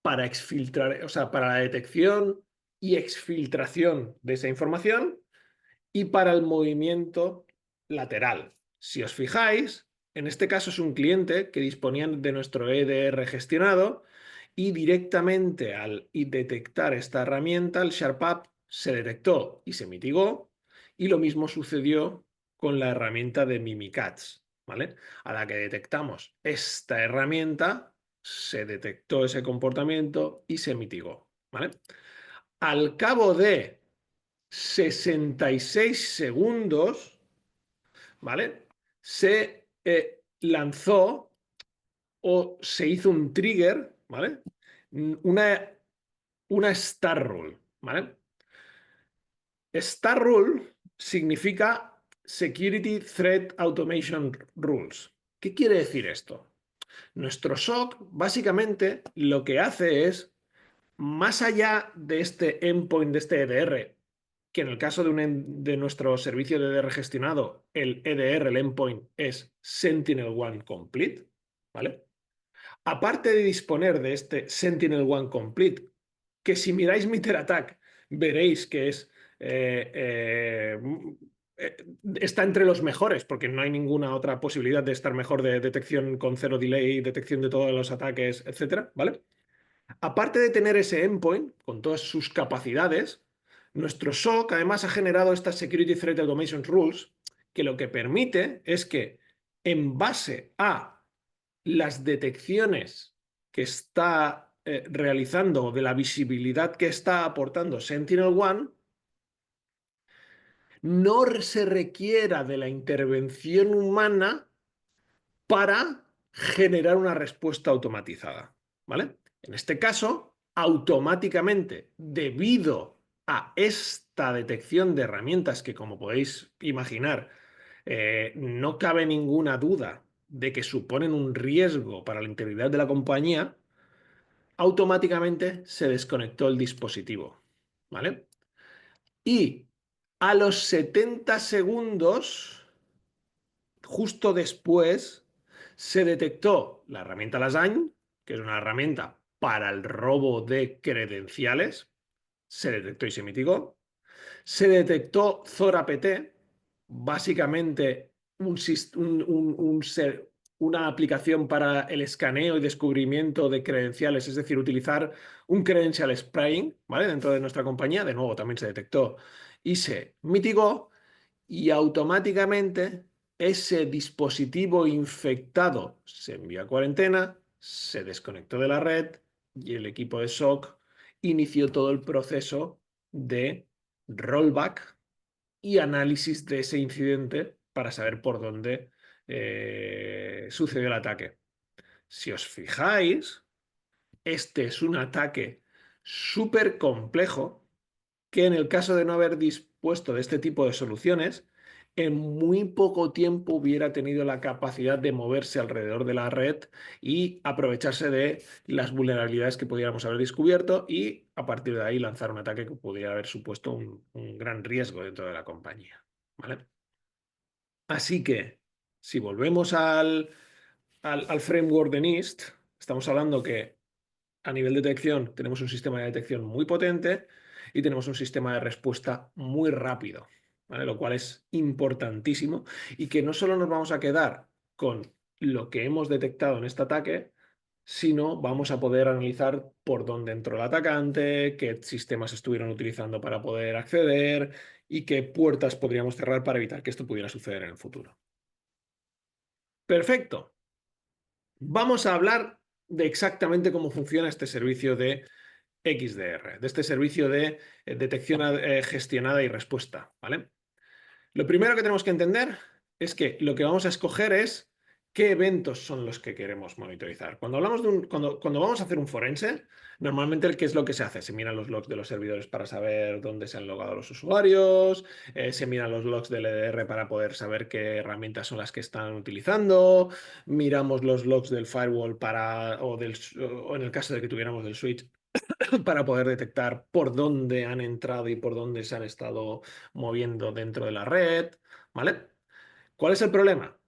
para exfiltrar, o sea, para la detección y exfiltración de esa información y para el movimiento lateral. Si os fijáis, en este caso es un cliente que disponía de nuestro EDR gestionado y directamente al detectar esta herramienta, el SharpUp se detectó y se mitigó y lo mismo sucedió con la herramienta de Mimikatz, ¿vale? A la que detectamos esta herramienta, se detectó ese comportamiento y se mitigó, ¿vale? Al cabo de 66 segundos, ¿vale? Se lanzó o se hizo un trigger, ¿vale? Una Star Rule, ¿vale? Star Rule significa Security Threat Automation Rules. ¿Qué quiere decir esto? Nuestro SOC básicamente lo que hace es, más allá de este endpoint, de este EDR, que en el caso de nuestro servicio de EDR gestionado, el EDR, el endpoint, es Sentinel-1 Complete, ¿vale? Aparte de disponer de este Sentinel-1 Complete, que si miráis Meter Attack, veréis que está entre los mejores, porque no hay ninguna otra posibilidad de estar mejor de detección con cero delay, detección de todos los ataques, etcétera, ¿vale? Aparte de tener ese endpoint con todas sus capacidades, nuestro SOC además ha generado estas Security Threat Automation Rules que lo que permite es que en base a las detecciones que está realizando, de la visibilidad que está aportando SentinelOne, no se requiera de la intervención humana para generar una respuesta automatizada, ¿vale? En este caso, automáticamente, debido a esta detección de herramientas que, como podéis imaginar, no cabe ninguna duda de que suponen un riesgo para la integridad de la compañía, automáticamente se desconectó el dispositivo, ¿vale? Y a los 70 segundos, justo después, se detectó la herramienta Lasagne, que es una herramienta para el robo de credenciales, se detectó y se mitigó. Se detectó ZoraPT, básicamente una aplicación para el escaneo y descubrimiento de credenciales, es decir, utilizar un credential spraying, ¿vale? Dentro de nuestra compañía, de nuevo también se detectó y se mitigó, y automáticamente ese dispositivo infectado se envió a cuarentena, se desconectó de la red y el equipo de SOC inició todo el proceso de rollback y análisis de ese incidente para saber por dónde sucedió el ataque. Si os fijáis, este es un ataque súper complejo que, en el caso de no haber dispuesto de este tipo de soluciones, en muy poco tiempo hubiera tenido la capacidad de moverse alrededor de la red y aprovecharse de las vulnerabilidades que pudiéramos haber descubierto y a partir de ahí lanzar un ataque que pudiera haber supuesto un gran riesgo dentro de la compañía, ¿vale? Así que, si volvemos al framework de NIST, estamos hablando que a nivel de detección tenemos un sistema de detección muy potente y tenemos un sistema de respuesta muy rápido, ¿vale? Lo cual es importantísimo, y que no solo nos vamos a quedar con lo que hemos detectado en este ataque, sino vamos a poder analizar por dónde entró el atacante, qué sistemas estuvieron utilizando para poder acceder y qué puertas podríamos cerrar para evitar que esto pudiera suceder en el futuro. Perfecto. Vamos a hablar de exactamente cómo funciona este servicio de XDR, de este servicio de detección gestionada y respuesta, ¿vale? Lo primero que tenemos que entender es que lo que vamos a escoger es qué eventos son los que queremos monitorizar. Cuando hablamos cuando vamos a hacer un forense, normalmente ¿qué es lo que se hace? Se miran los logs de los servidores para saber dónde se han logado los usuarios, se miran los logs del EDR para poder saber qué herramientas son las que están utilizando, miramos los logs del firewall o en el caso de que tuviéramos del switch, para poder detectar por dónde han entrado y por dónde se han estado moviendo dentro de la red, ¿vale? ¿Cuál es el problema?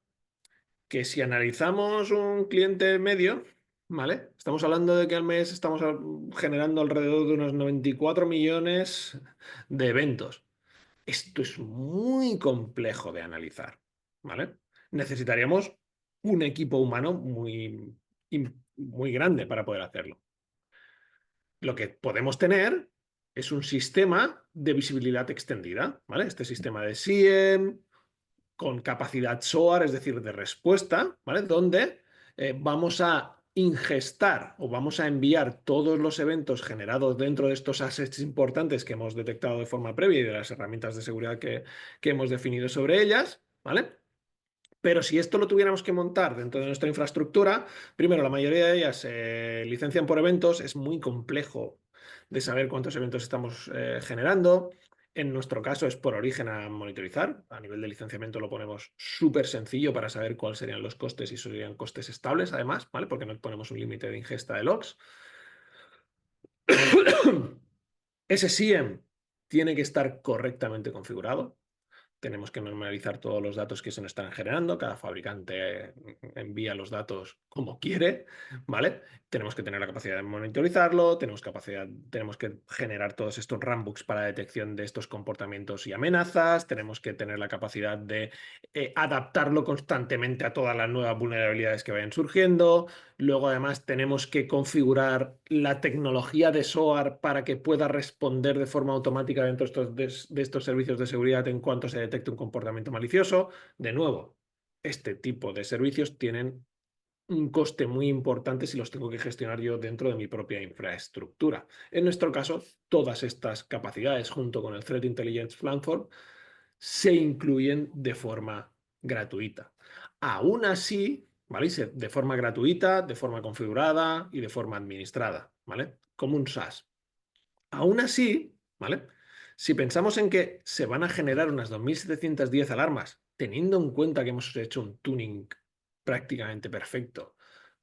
Que si analizamos un cliente medio, ¿vale? Estamos hablando de que al mes estamos generando alrededor de unos 94 millones de eventos. Esto es muy complejo de analizar, ¿vale? Necesitaríamos un equipo humano muy grande para poder hacerlo. Lo que podemos tener es un sistema de visibilidad extendida, ¿vale? Este sistema de SIEM con capacidad SOAR, es decir, de respuesta, ¿vale? Donde vamos a ingestar o vamos a enviar todos los eventos generados dentro de estos assets importantes que hemos detectado de forma previa y de las herramientas de seguridad que hemos definido sobre ellas, ¿vale? Pero si esto lo tuviéramos que montar dentro de nuestra infraestructura, primero, la mayoría de ellas se licencian por eventos, es muy complejo de saber cuántos eventos estamos generando. En nuestro caso es por origen a monitorizar. A nivel de licenciamiento lo ponemos súper sencillo para saber cuáles serían los costes, y serían costes estables además, ¿vale? Porque no ponemos un límite de ingesta de logs. Ese SIEM tiene que estar correctamente configurado. tenemos que normalizar todos los datos que se nos están generando, cada fabricante envía los datos como quiere, ¿vale? Tenemos que tener la capacidad de monitorizarlo, tenemos que generar todos estos runbooks para detección de estos comportamientos y amenazas, tenemos que tener la capacidad de adaptarlo constantemente a todas las nuevas vulnerabilidades que vayan surgiendo. Luego, además, tenemos que configurar la tecnología de SOAR para que pueda responder de forma automática dentro de estos servicios de seguridad en cuanto se detecte un comportamiento malicioso. De nuevo, este tipo de servicios tienen un coste muy importante si los tengo que gestionar yo dentro de mi propia infraestructura. En nuestro caso, todas estas capacidades, junto con el Threat Intelligence Platform, se incluyen de forma gratuita. Aún así, ¿vale? De forma gratuita, de forma configurada y de forma administrada, ¿vale? Como un SaaS. Aún así, ¿vale? Si pensamos en que se van a generar unas 2.710 alarmas, teniendo en cuenta que hemos hecho un tuning prácticamente perfecto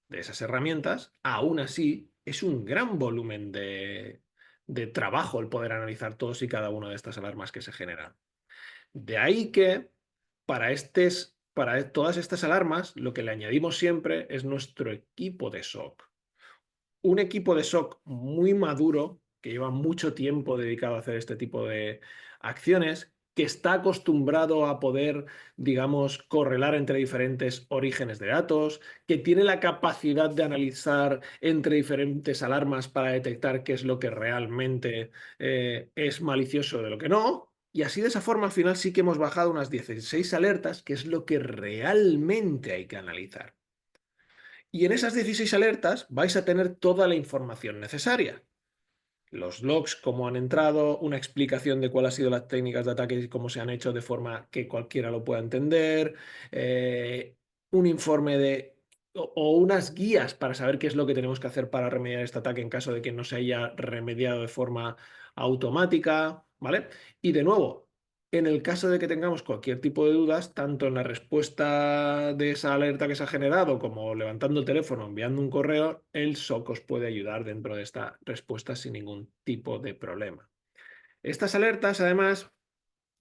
de esas herramientas, aún así es un gran volumen de trabajo el poder analizar todos y cada una de estas alarmas que se generan. De ahí que para todas estas alarmas lo que le añadimos siempre es nuestro equipo de SOC. Un equipo de SOC muy maduro, que lleva mucho tiempo dedicado a hacer este tipo de acciones, que está acostumbrado a poder, digamos, correlar entre diferentes orígenes de datos, que tiene la capacidad de analizar entre diferentes alarmas para detectar qué es lo que realmente es malicioso de lo que no. Y así de esa forma al final sí que hemos bajado unas 16 alertas, que es lo que realmente hay que analizar. Y en esas 16 alertas vais a tener toda la información necesaria. Los logs, cómo han entrado, una explicación de cuáles han sido las técnicas de ataque y cómo se han hecho de forma que cualquiera lo pueda entender, un informe o unas guías para saber qué es lo que tenemos que hacer para remediar este ataque en caso de que no se haya remediado de forma automática, ¿vale? Y de nuevo, en el caso de que tengamos cualquier tipo de dudas, tanto en la respuesta de esa alerta que se ha generado como levantando el teléfono, enviando un correo, el SOC os puede ayudar dentro de esta respuesta sin ningún tipo de problema. Estas alertas, además,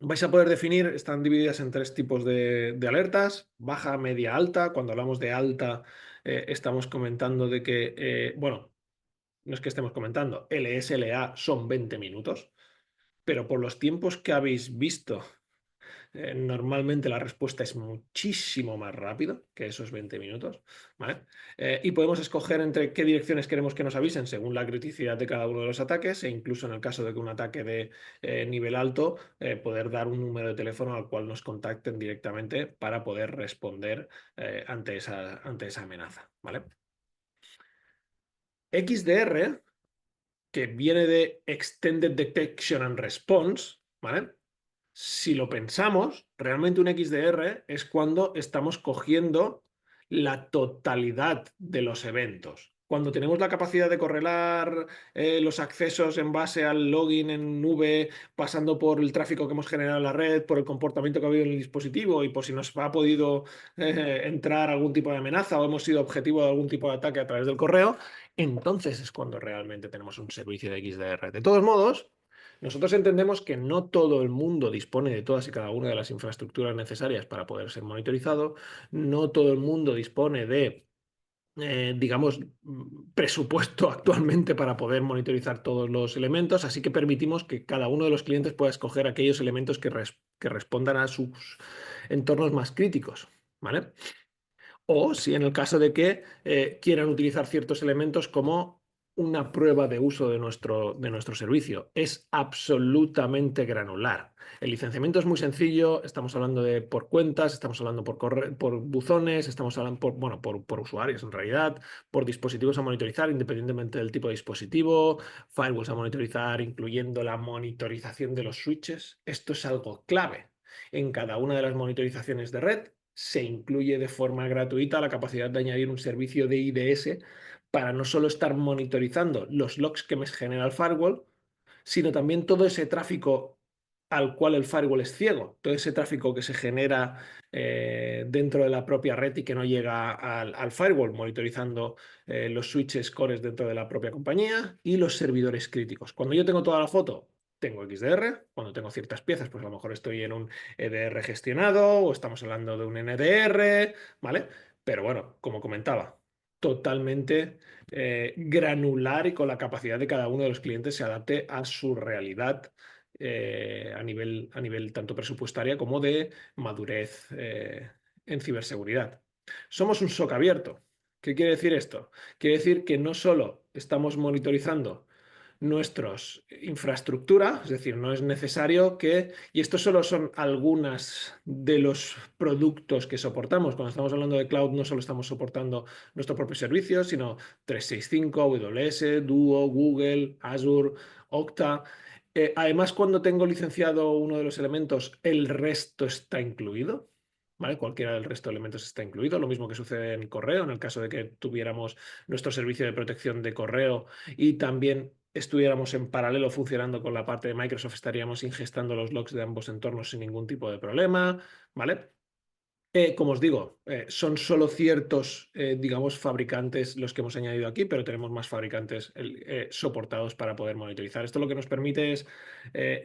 vais a poder definir, están divididas en tres tipos de alertas: baja, media, alta. Cuando hablamos de alta, estamos comentando de que, bueno, no es que estemos comentando, LSLA son 20 minutos, pero por los tiempos que habéis visto, normalmente la respuesta es muchísimo más rápida que esos 20 minutos, ¿vale? Y podemos escoger entre qué direcciones queremos que nos avisen según la criticidad de cada uno de los ataques, e incluso en el caso de que un ataque de nivel alto, poder dar un número de teléfono al cual nos contacten directamente para poder responder ante esa amenaza, ¿vale? XDR, que viene de Extended Detection and Response, ¿vale? Si lo pensamos, realmente un XDR es cuando estamos cogiendo la totalidad de los eventos. Cuando tenemos la capacidad de correlar los accesos en base al login en nube, pasando por el tráfico que hemos generado en la red, por el comportamiento que ha habido en el dispositivo y por si nos ha podido entrar algún tipo de amenaza o hemos sido objetivo de algún tipo de ataque a través del correo, entonces es cuando realmente tenemos un servicio de XDR. De todos modos, nosotros entendemos que no todo el mundo dispone de todas y cada una de las infraestructuras necesarias para poder ser monitorizado, no todo el mundo dispone de, digamos, presupuesto actualmente para poder monitorizar todos los elementos, así que permitimos que cada uno de los clientes pueda escoger aquellos elementos que respondan a sus entornos más críticos, ¿vale? O si en el caso de que quieran utilizar ciertos elementos como una prueba de uso de nuestro servicio. Es absolutamente granular. El licenciamiento es muy sencillo, estamos hablando de por cuentas, estamos hablando por buzones, estamos hablando por usuarios en realidad, por dispositivos a monitorizar independientemente del tipo de dispositivo, firewalls a monitorizar, incluyendo la monitorización de los switches. Esto es algo clave. En cada una de las monitorizaciones de red se incluye de forma gratuita la capacidad de añadir un servicio de IDS para no solo estar monitorizando los logs que me genera el firewall, sino también todo ese tráfico al cual el firewall es ciego, todo ese tráfico que se genera dentro de la propia red y que no llega al firewall, monitorizando los switches cores dentro de la propia compañía y los servidores críticos. Cuando yo tengo toda la foto, tengo XDR, cuando tengo ciertas piezas, pues a lo mejor estoy en un EDR gestionado o estamos hablando de un NDR, ¿vale? Pero bueno, como comentaba, totalmente granular y con la capacidad de cada uno de los clientes se adapte a su realidad a nivel tanto presupuestaria como de madurez en ciberseguridad. Somos un SOC abierto. ¿Qué quiere decir esto? Quiere decir que no solo estamos monitorizando nuestros infraestructura, es decir, no es necesario que, y estos solo son algunas de los productos que soportamos. Cuando estamos hablando de cloud, no solo estamos soportando nuestro propio servicio, sino 365, AWS, Duo, Google, Azure, Okta. Además, cuando tengo licenciado uno de los elementos, el resto está incluido. ¿Vale? Cualquiera del resto de elementos está incluido. Lo mismo que sucede en correo, en el caso de que tuviéramos nuestro servicio de protección de correo y también estuviéramos en paralelo funcionando con la parte de Microsoft, estaríamos ingestando los logs de ambos entornos sin ningún tipo de problema, ¿vale? Como os digo, son solo ciertos, digamos, fabricantes los que hemos añadido aquí, pero tenemos más fabricantes soportados para poder monitorizar. Esto lo que nos permite es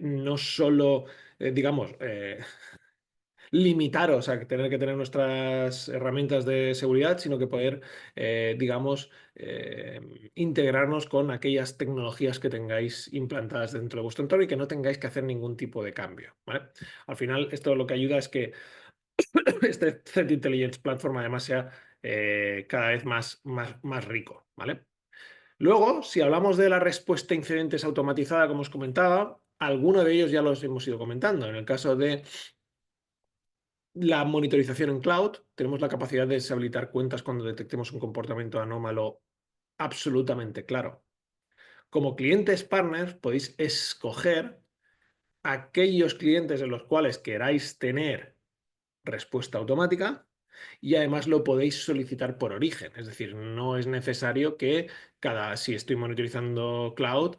no solo, digamos, limitaros a tener que tener nuestras herramientas de seguridad, sino que poder, digamos, integrarnos con aquellas tecnologías que tengáis implantadas dentro de vuestro entorno y que no tengáis que hacer ningún tipo de cambio, ¿vale? Al final, esto lo que ayuda es que este Threat Intelligence Platform además sea cada vez más rico, ¿vale? Luego, si hablamos de la respuesta a incidentes automatizada, como os comentaba, alguno de ellos ya los hemos ido comentando. En el caso de la monitorización en cloud, tenemos la capacidad de deshabilitar cuentas cuando detectemos un comportamiento anómalo absolutamente claro. Como clientes partners podéis escoger aquellos clientes en los cuales queráis tener respuesta automática y además lo podéis solicitar por origen. Es decir, no es necesario que si estoy monitorizando cloud,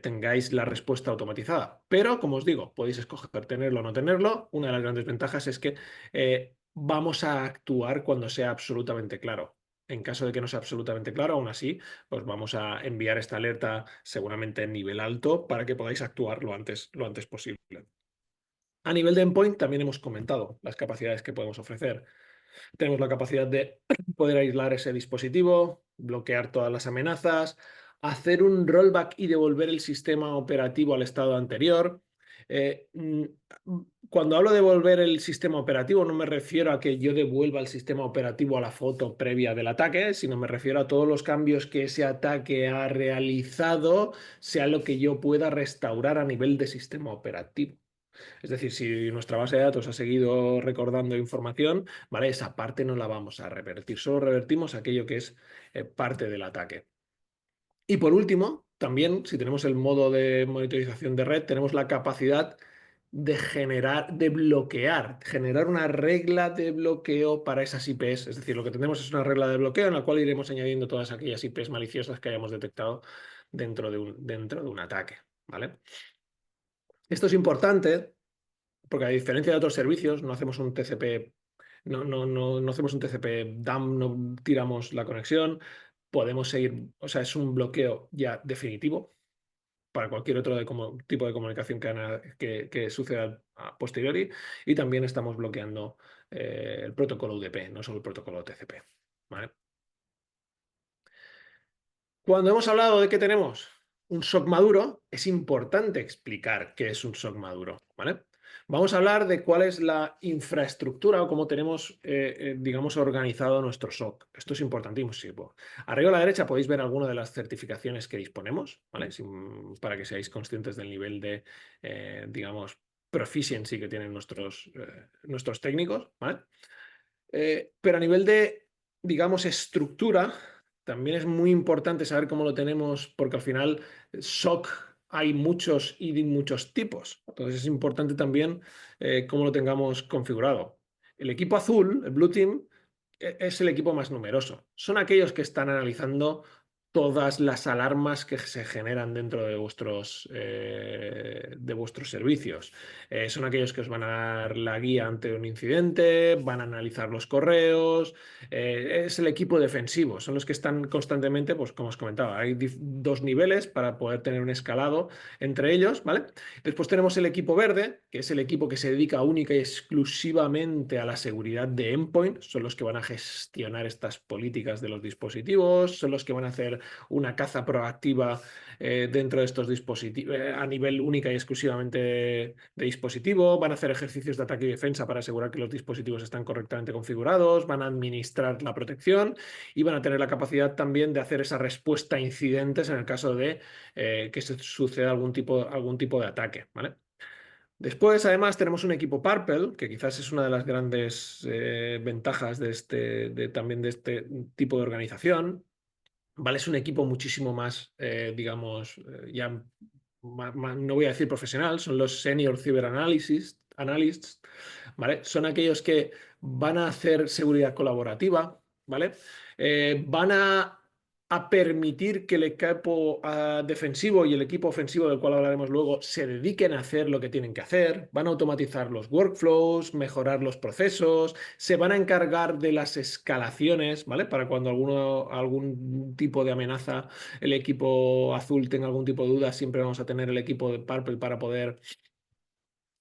tengáis la respuesta automatizada. Pero, como os digo, podéis escoger tenerlo o no tenerlo. Una de las grandes ventajas es que vamos a actuar cuando sea absolutamente claro. En caso de que no sea absolutamente claro, aún así, os vamos a enviar esta alerta seguramente en nivel alto para que podáis actuar lo antes posible. A nivel de endpoint también hemos comentado las capacidades que podemos ofrecer. Tenemos la capacidad de poder aislar ese dispositivo, bloquear todas las amenazas, hacer un rollback y devolver el sistema operativo al estado anterior. Eh, mm, Cuando hablo de devolver el sistema operativo, no me refiero a que yo devuelva el sistema operativo a la foto previa del ataque, sino me refiero a todos los cambios que ese ataque ha realizado, sea lo que yo pueda restaurar a nivel de sistema operativo. Es decir, si nuestra base de datos ha seguido recordando información, ¿vale? Esa parte no la vamos a revertir, solo revertimos aquello que es parte del ataque. Y por último, también, si tenemos el modo de monitorización de red, tenemos la capacidad de generar una regla de bloqueo para esas IPs. Es decir, lo que tenemos es una regla de bloqueo en la cual iremos añadiendo todas aquellas IPs maliciosas que hayamos detectado dentro de un ataque, ¿vale? Esto es importante porque a diferencia de otros servicios, no hacemos un TCP, no hacemos un TCP dump, no tiramos la conexión, podemos seguir, o sea, es un bloqueo ya definitivo para cualquier otro tipo de comunicación que suceda a posteriori y también estamos bloqueando el protocolo UDP, no solo el protocolo TCP, ¿vale? Cuando hemos hablado de que tenemos un SOC maduro, es importante explicar qué es un SOC maduro, ¿vale? Vamos a hablar de cuál es la infraestructura o cómo tenemos, digamos, organizado nuestro SOC. Esto es importantísimo. Arriba a la derecha podéis ver algunas de las certificaciones que disponemos, ¿vale? Para que seáis conscientes del nivel de, digamos, proficiency que tienen nuestros técnicos, ¿vale? Pero a nivel de, digamos, estructura, también es muy importante saber cómo lo tenemos, porque al final SOC hay muchos y de muchos tipos. Entonces es importante también cómo lo tengamos configurado. El equipo azul, el Blue Team, es el equipo más numeroso. Son aquellos que están analizando todas las alarmas que se generan dentro de vuestros servicios. Son aquellos que os van a dar la guía ante un incidente, van a analizar los correos. Es el equipo defensivo, son los que están constantemente, pues como os comentaba, hay dos niveles para poder tener un escalado entre ellos, ¿vale? Después tenemos el equipo verde, que es el equipo que se dedica única y exclusivamente a la seguridad de endpoint. Son los que van a gestionar estas políticas de los dispositivos, son los que van a hacer una caza proactiva dentro de estos dispositivos a nivel única y exclusivamente de dispositivo, van a hacer ejercicios de ataque y defensa para asegurar que los dispositivos están correctamente configurados, van a administrar la protección y van a tener la capacidad también de hacer esa respuesta a incidentes en el caso de que se suceda algún tipo de ataque, ¿vale? Después, además, tenemos un equipo Purple, que quizás es una de las grandes ventajas también de este tipo de organización. ¿Vale? Es un equipo muchísimo más, digamos, ya no voy a decir profesional, son los Senior Cyber Analysts, ¿vale? Son aquellos que van a hacer seguridad colaborativa, ¿vale? Van a permitir que el equipo defensivo y el equipo ofensivo, del cual hablaremos luego, se dediquen a hacer lo que tienen que hacer, van a automatizar los workflows, mejorar los procesos, se van a encargar de las escalaciones, ¿vale? Para cuando algún tipo de amenaza, el equipo azul tenga algún tipo de duda, siempre vamos a tener el equipo de Purple para poder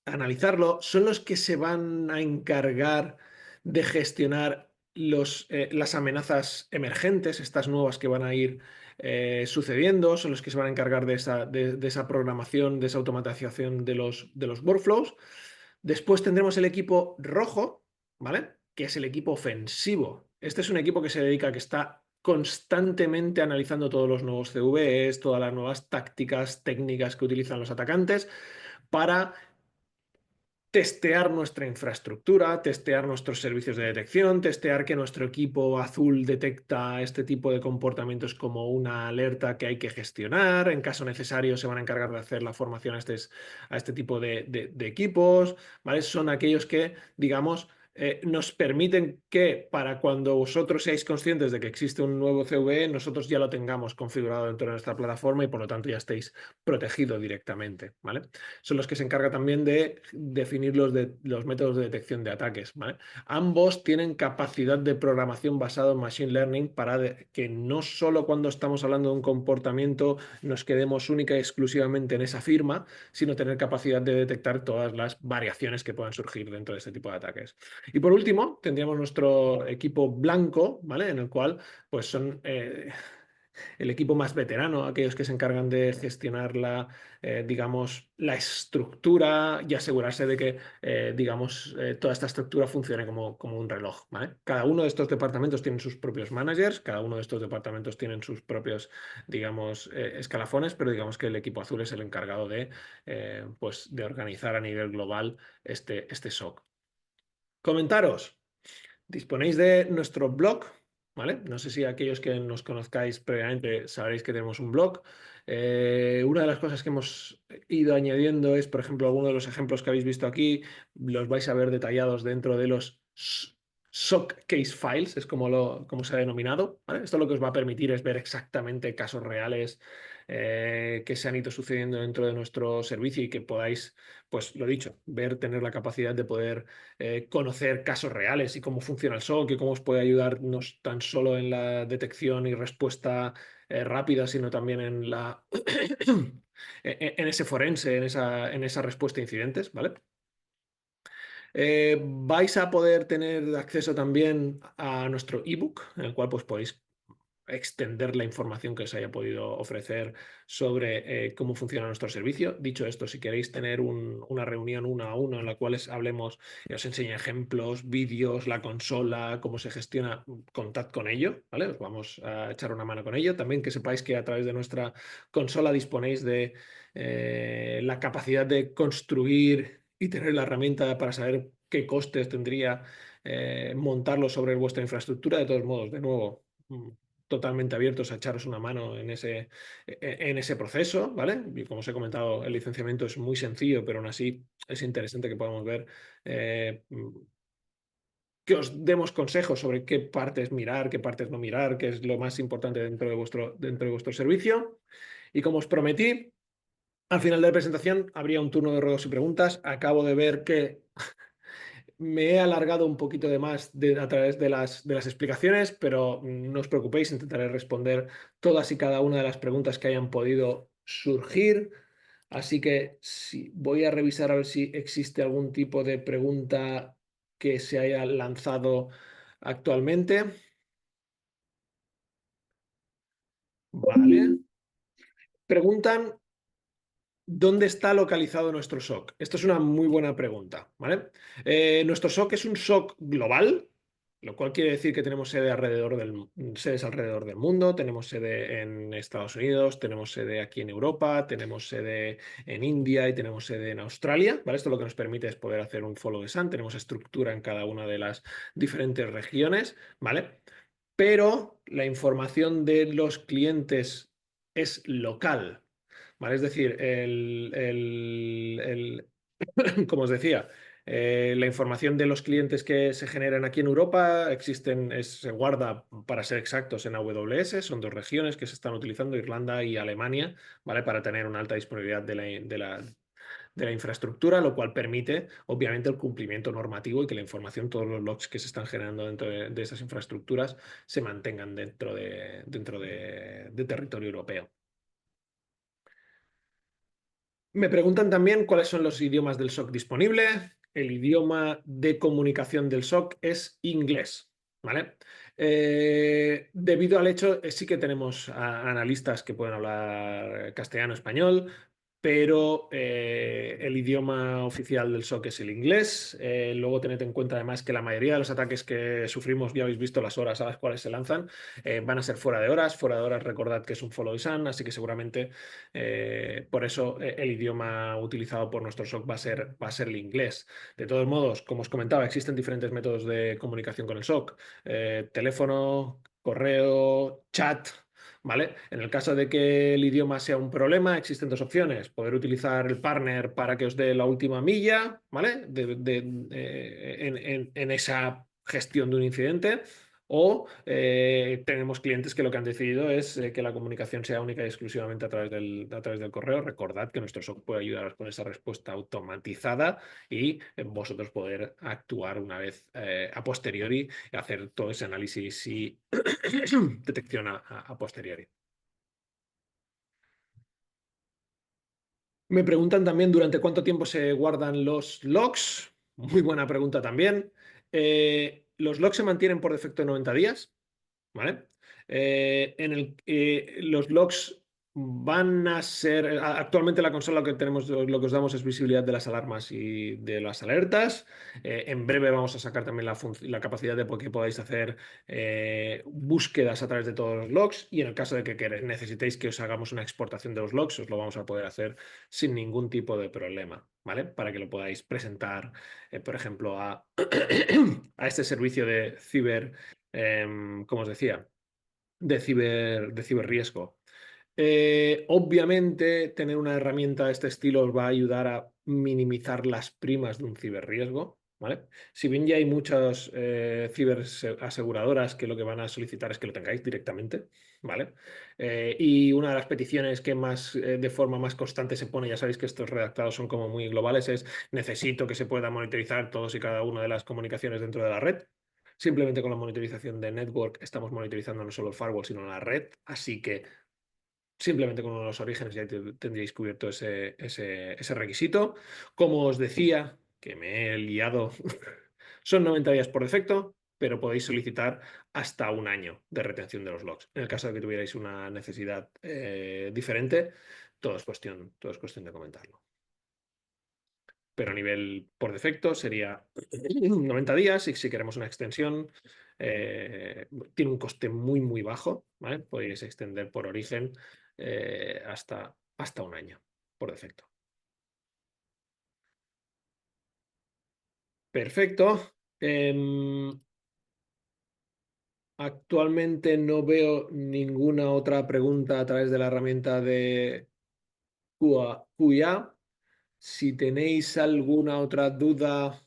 analizarlo. Son los que se van a encargar de gestionar las amenazas emergentes, estas nuevas que van a ir sucediendo, son los que se van a encargar de esa programación, de esa automatización de los workflows. Después tendremos el equipo rojo, ¿vale? Que es el equipo ofensivo. Este es un equipo que se dedica a que está constantemente analizando todos los nuevos CVEs, todas las nuevas tácticas, técnicas que utilizan los atacantes para testear nuestra infraestructura, testear nuestros servicios de detección, testear que nuestro equipo azul detecta este tipo de comportamientos como una alerta que hay que gestionar. En caso necesario, se van a encargar de hacer la formación a este tipo de equipos, ¿vale? Son aquellos que, digamos, nos permiten que para cuando vosotros seáis conscientes de que existe un nuevo CVE, nosotros ya lo tengamos configurado dentro de nuestra plataforma y por lo tanto ya estéis protegidos directamente, ¿vale? Son los que se encargan también de definir los métodos de detección de ataques, ¿vale? Ambos tienen capacidad de programación basada en Machine Learning para que no solo cuando estamos hablando de un comportamiento nos quedemos única y exclusivamente en esa firma, sino tener capacidad de detectar todas las variaciones que puedan surgir dentro de este tipo de ataques. Y por último, tendríamos nuestro equipo blanco, ¿vale? En el cual pues son el equipo más veterano, aquellos que se encargan de gestionar digamos, la estructura y asegurarse de que, digamos, toda esta estructura funcione como un reloj, ¿vale? Cada uno de estos departamentos tienen sus propios managers, cada uno de estos departamentos tienen sus propios, digamos, escalafones, pero digamos que el equipo azul es el encargado pues, de organizar a nivel global este SOC. Comentaros. Disponéis de nuestro blog, ¿vale? No sé si aquellos que nos conozcáis previamente sabréis que tenemos un blog. Una de las cosas que hemos ido añadiendo es, por ejemplo, algunos de los ejemplos que habéis visto aquí, los vais a ver detallados dentro de los SOC Case Files, es como se ha denominado, ¿vale? Esto lo que os va a permitir es ver exactamente casos reales que se han ido sucediendo dentro de nuestro servicio y que podáis, pues lo dicho, tener la capacidad de poder conocer casos reales y cómo funciona el SOC y cómo os puede ayudar no tan solo en la detección y respuesta rápida, sino también en en ese forense, en esa respuesta a incidentes, ¿vale? Vais a poder tener acceso también a nuestro ebook, en el cual pues, podéis extender la información que os haya podido ofrecer sobre cómo funciona nuestro servicio. Dicho esto, si queréis tener una reunión uno a uno en la cual hablemos y os enseñe ejemplos, vídeos, la consola, cómo se gestiona, contad con ello, ¿vale? Os vamos a echar una mano con ello. También que sepáis que a través de nuestra consola disponéis de la capacidad de construir y tener la herramienta para saber qué costes tendría montarlo sobre vuestra infraestructura. De todos modos, de nuevo, totalmente abiertos a echaros una mano en ese proceso, ¿vale? Y como os he comentado, el licenciamiento es muy sencillo, pero aún así es interesante que podamos ver que os demos consejos sobre qué partes mirar, qué partes no mirar, qué es lo más importante dentro de vuestro servicio. Y como os prometí, al final de la presentación habría un turno de ruegos y preguntas. Acabo de ver que me he alargado un poquito de más a través de las explicaciones, pero no os preocupéis, intentaré responder todas y cada una de las preguntas que hayan podido surgir. Así que sí, voy a revisar a ver si existe algún tipo de pregunta que se haya lanzado actualmente. Vale. Preguntan ¿dónde está localizado nuestro SOC? Esto es una muy buena pregunta, ¿vale? Nuestro SOC es un SOC global, lo cual quiere decir que tenemos sedes alrededor del mundo, tenemos sede en Estados Unidos, tenemos sede aquí en Europa, tenemos sede en India y tenemos sede en Australia, ¿vale? Esto lo que nos permite es poder hacer un follow the sun, tenemos estructura en cada una de las diferentes regiones, ¿vale? Pero la información de los clientes es local. ¿Vale? Es decir, como os decía, la información de los clientes que se generan aquí en Europa se guarda, para ser exactos, en AWS. Son dos regiones que se están utilizando, Irlanda y Alemania, ¿vale? Para tener una alta disponibilidad de la infraestructura, lo cual permite, obviamente, el cumplimiento normativo y que la información, todos los logs que se están generando dentro de esas infraestructuras se mantengan dentro de territorio europeo. Me preguntan también cuáles son los idiomas del SOC disponible. El idioma de comunicación del SOC es inglés, ¿vale? Debido al hecho, sí que tenemos analistas que pueden hablar castellano, español, pero el idioma oficial del SOC es el inglés. Luego tened en cuenta además que la mayoría de los ataques que sufrimos, ya habéis visto las horas a las cuales se lanzan, van a ser fuera de horas. Fuera de horas, recordad que es un follow the sun, así que seguramente por eso el idioma utilizado por nuestro SOC va a ser el inglés. De todos modos, como os comentaba, existen diferentes métodos de comunicación con el SOC. Teléfono, correo, chat. ¿Vale? En el caso de que el idioma sea un problema, existen dos opciones. Poder utilizar el partner para que os dé la última milla, ¿vale? En esa gestión de un incidente. O tenemos clientes que lo que han decidido es que la comunicación sea única y exclusivamente a través del correo. Recordad que nuestro SOC puede ayudaros con esa respuesta automatizada y vosotros poder actuar una vez a posteriori y hacer todo ese análisis y detección a posteriori. Me preguntan también durante cuánto tiempo se guardan los logs. Muy buena pregunta también. Los logs se mantienen por defecto en 90 días. ¿Vale? Los logs van a ser. Actualmente la consola que tenemos, lo que os damos es visibilidad de las alarmas y de las alertas. En breve vamos a sacar también la capacidad de que podáis hacer búsquedas a través de todos los logs. Y en el caso de que necesitéis que os hagamos una exportación de los logs, os lo vamos a poder hacer sin ningún tipo de problema, ¿vale? Para que lo podáis presentar, por ejemplo, a este servicio de como os decía, de ciberriesgo. Obviamente, tener una herramienta de este estilo os va a ayudar a minimizar las primas de un ciberriesgo, ¿vale? Si bien ya hay muchas ciberaseguradoras que lo que van a solicitar es que lo tengáis directamente, ¿vale? Y una de las peticiones que de forma más constante se pone, ya sabéis que estos redactados son como muy globales, es necesito que se pueda monitorizar todos y cada una de las comunicaciones dentro de la red. Simplemente con la monitorización de network estamos monitorizando no solo el firewall, sino la red. Así que simplemente con uno de los orígenes ya tendríais cubierto ese requisito. Como os decía, que me he liado, son 90 días por defecto, pero podéis solicitar hasta un año de retención de los logs. En el caso de que tuvierais una necesidad diferente, todo es cuestión de comentarlo. Pero a nivel por defecto sería 90 días y si queremos una extensión, tiene un coste muy, muy bajo, ¿vale? Podéis extender por origen hasta un año por defecto. Perfecto. Actualmente no veo ninguna otra pregunta a través de la herramienta de QA. Si tenéis alguna otra duda,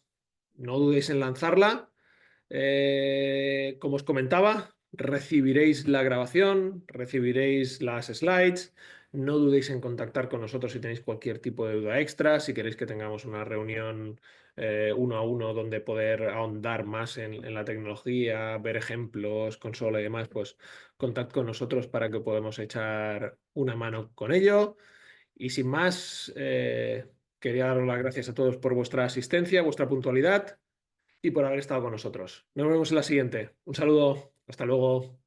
no dudéis en lanzarla. Como os comentaba, recibiréis la grabación, recibiréis las slides. No dudéis en contactar con nosotros si tenéis cualquier tipo de duda extra, si queréis que tengamos una reunión uno a uno donde poder ahondar más en la tecnología, ver ejemplos, consola y demás, pues contactad con nosotros para que podamos echar una mano con ello. Y sin más, quería daros las gracias a todos por vuestra asistencia, vuestra puntualidad y por haber estado con nosotros. Nos vemos en la siguiente. Un saludo. Hasta luego.